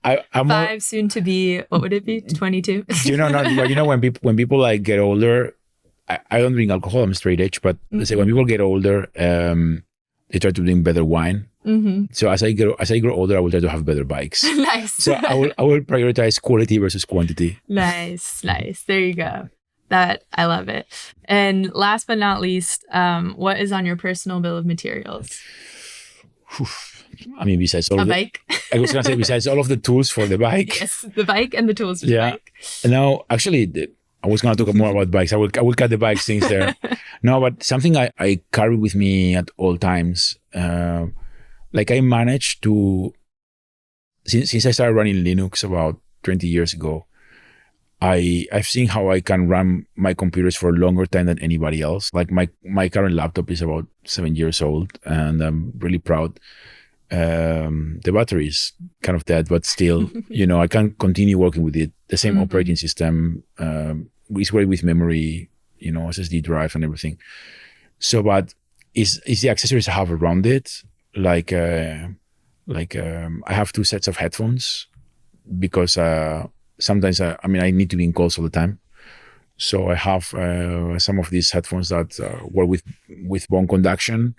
I'm 5, soon to be, what would it be? 22? You know, when people like get older, I don't drink alcohol, I'm straight edge, but let's say when people get older, they try to drink better wine. So as I grow older, I will try to have better bikes. Nice. So I will prioritize quality versus quantity. Nice. There you go. That I love it. And last but not least, what is on your personal bill of materials? I mean, besides all a bike. I was gonna say besides all of the tools for the bike. Yes, the bike and the tools for the bike. Now, actually, I was gonna talk more about bikes. I will cut the bikes things there. No, but something I carry with me at all times. Like I managed to, since I started running Linux about 20 years ago, I've seen how I can run my computers for a longer time than anybody else. Like my current laptop is about 7 years old, and I'm really proud. The battery is kind of dead, but still, I can continue working with it. The same operating system is great with memory, SSD drive and everything. So, but is the accessories I have around it. Like I have 2 sets of headphones because sometimes I need to be in calls all the time. So I have some of these headphones that work with bone conduction,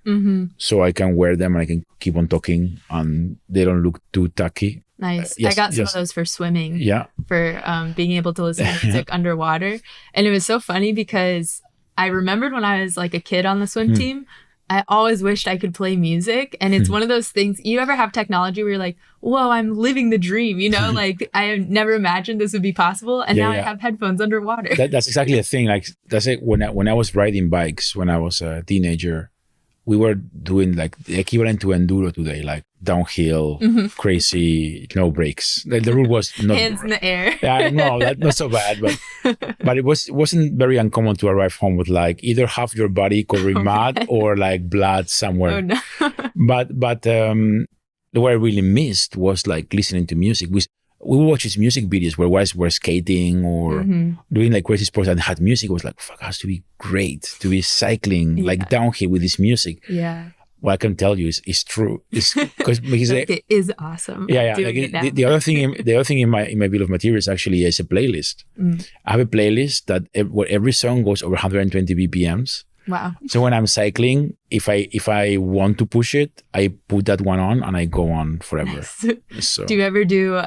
so I can wear them and I can keep on talking and they don't look too tacky. Nice. I got some of those for swimming. Yeah. For being able to listen to music underwater, and it was so funny because I remembered when I was like a kid on the swim team. I always wished I could play music. And it's one of those things, you ever have technology where you're like, whoa, I'm living the dream, like I never imagined this would be possible. And now I have headphones underwater. That's exactly the thing. Like that's it. When I was riding bikes, when I was a teenager, we were doing like the equivalent to enduro today, like downhill, crazy, no brakes. The rule was not hands in the air. Yeah, no, not so bad, but it wasn't very uncommon to arrive home with like either half your body covering mud or like blood somewhere. Oh no. But what I really missed was like listening to music. We would watch these music videos where guys were skating or doing like crazy sports and had music. It was like, fuck, it has to be great to be cycling like downhill with this music. Yeah. What I can tell you is true. It's because like it is awesome. Yeah. Like the other thing in my bill of materials actually is a playlist. I have a playlist that where every song goes over 120 BPMs. Wow. So when I'm cycling, if I want to push it, I put that one on and I go on forever. So do you ever do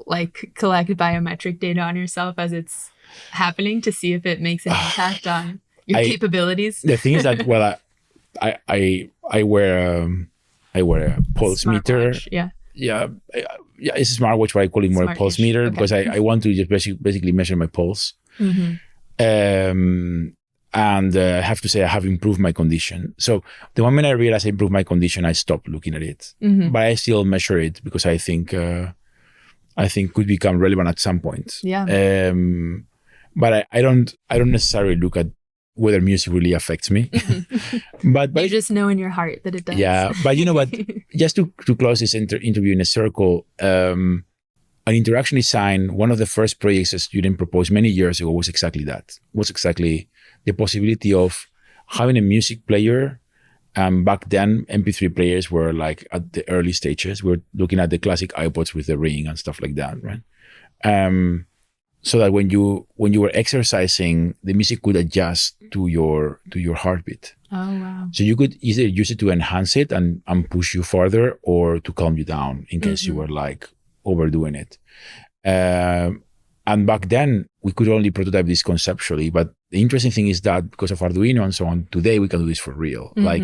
like collect biometric data on yourself as it's happening to see if it makes an impact on your capabilities? The thing is that I wear a pulse meter. Yeah, it's a smartwatch, but I call it more a pulse meter because I want to just basically measure my pulse. And I have to say I have improved my condition. So the moment I realized I improved my condition, I stopped looking at it. But I still measure it because I think could become relevant at some point. Yeah. But I don't necessarily look at whether music really affects me. but you just know in your heart that it does. Yeah, but you know what? Just to close this interview in a circle, an interaction design, one of the first projects a student proposed many years ago was exactly that. Was exactly the possibility of having a music player. Back then, MP3 players were like at the early stages. We're looking at the classic iPods with the ring and stuff like that, right? So that when you were exercising, the music could adjust to your heartbeat. Oh wow! So you could either use it to enhance it and push you further, or to calm you down in case you were like overdoing it. And back then, we could only prototype this conceptually. But the interesting thing is that because of Arduino and so on, today we can do this for real. Like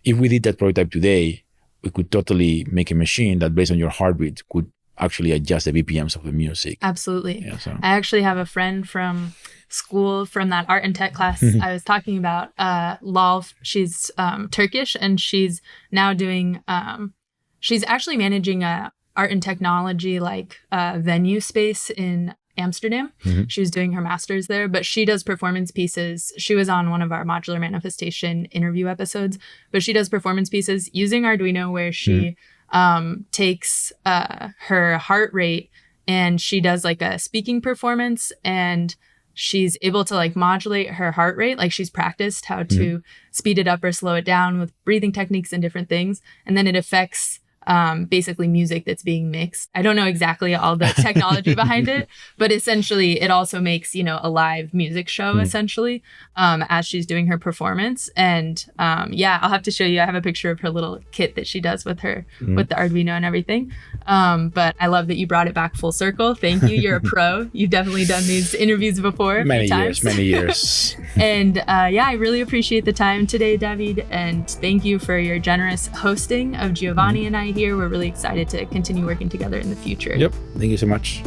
if we did that prototype today, we could totally make a machine that based on your heartbeat could actually adjust the BPMs of the music. Absolutely. Yeah, so. I actually have a friend from school from that art and tech class I was talking about, Lal. She's Turkish, and she's now doing, she's actually managing a art and technology like venue space in Amsterdam. She was doing her master's there, but she does performance pieces. She was on one of our modular manifestation interview episodes, but she does performance pieces using Arduino where she takes her heart rate and she does like a speaking performance, and she's able to like modulate her heart rate. Like she's practiced how to speed it up or slow it down with breathing techniques and different things. And then it affects basically music that's being mixed. I don't know exactly all the technology behind it, but essentially it also makes, a live music show essentially as she's doing her performance. And I'll have to show you. I have a picture of her little kit that she does with her with the Arduino and everything. But I love that you brought it back full circle. Thank you. You're a pro. You've definitely done these interviews before. Many years. And I really appreciate the time today, David. And thank you for your generous hosting of Giovanni and I here. We're really excited to continue working together in the future. Yep. Thank you so much.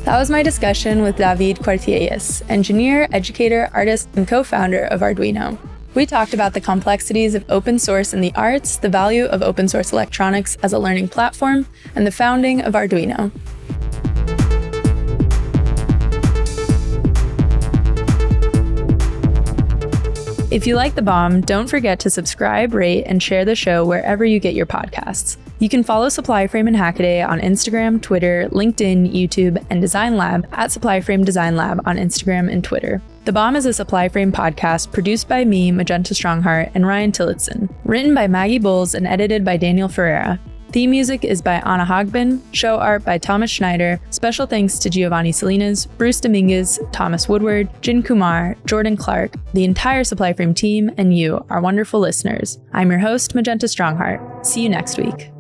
That was my discussion with David Cuartielles, engineer, educator, artist, and co-founder of Arduino. We talked about the complexities of open source in the arts, the value of open source electronics as a learning platform, and the founding of Arduino. If you like The Bomb, don't forget to subscribe, rate, and share the show wherever you get your podcasts. You can follow Supplyframe and Hackaday on Instagram, Twitter, LinkedIn, YouTube, and Design Lab at Supplyframe Design Lab on Instagram and Twitter. The Bomb is a Supplyframe podcast produced by me, Magenta Strongheart, and Ryan Tillotson, written by Maggie Bowles and edited by Daniel Ferreira. Theme music is by Anna Hogbin, show art by Thomas Schneider, special thanks to Giovanni Salinas, Bruce Dominguez, Thomas Woodward, Jin Kumar, Jordan Clark, the entire Supplyframe team, and you, our wonderful listeners. I'm your host, Magenta Strongheart. See you next week.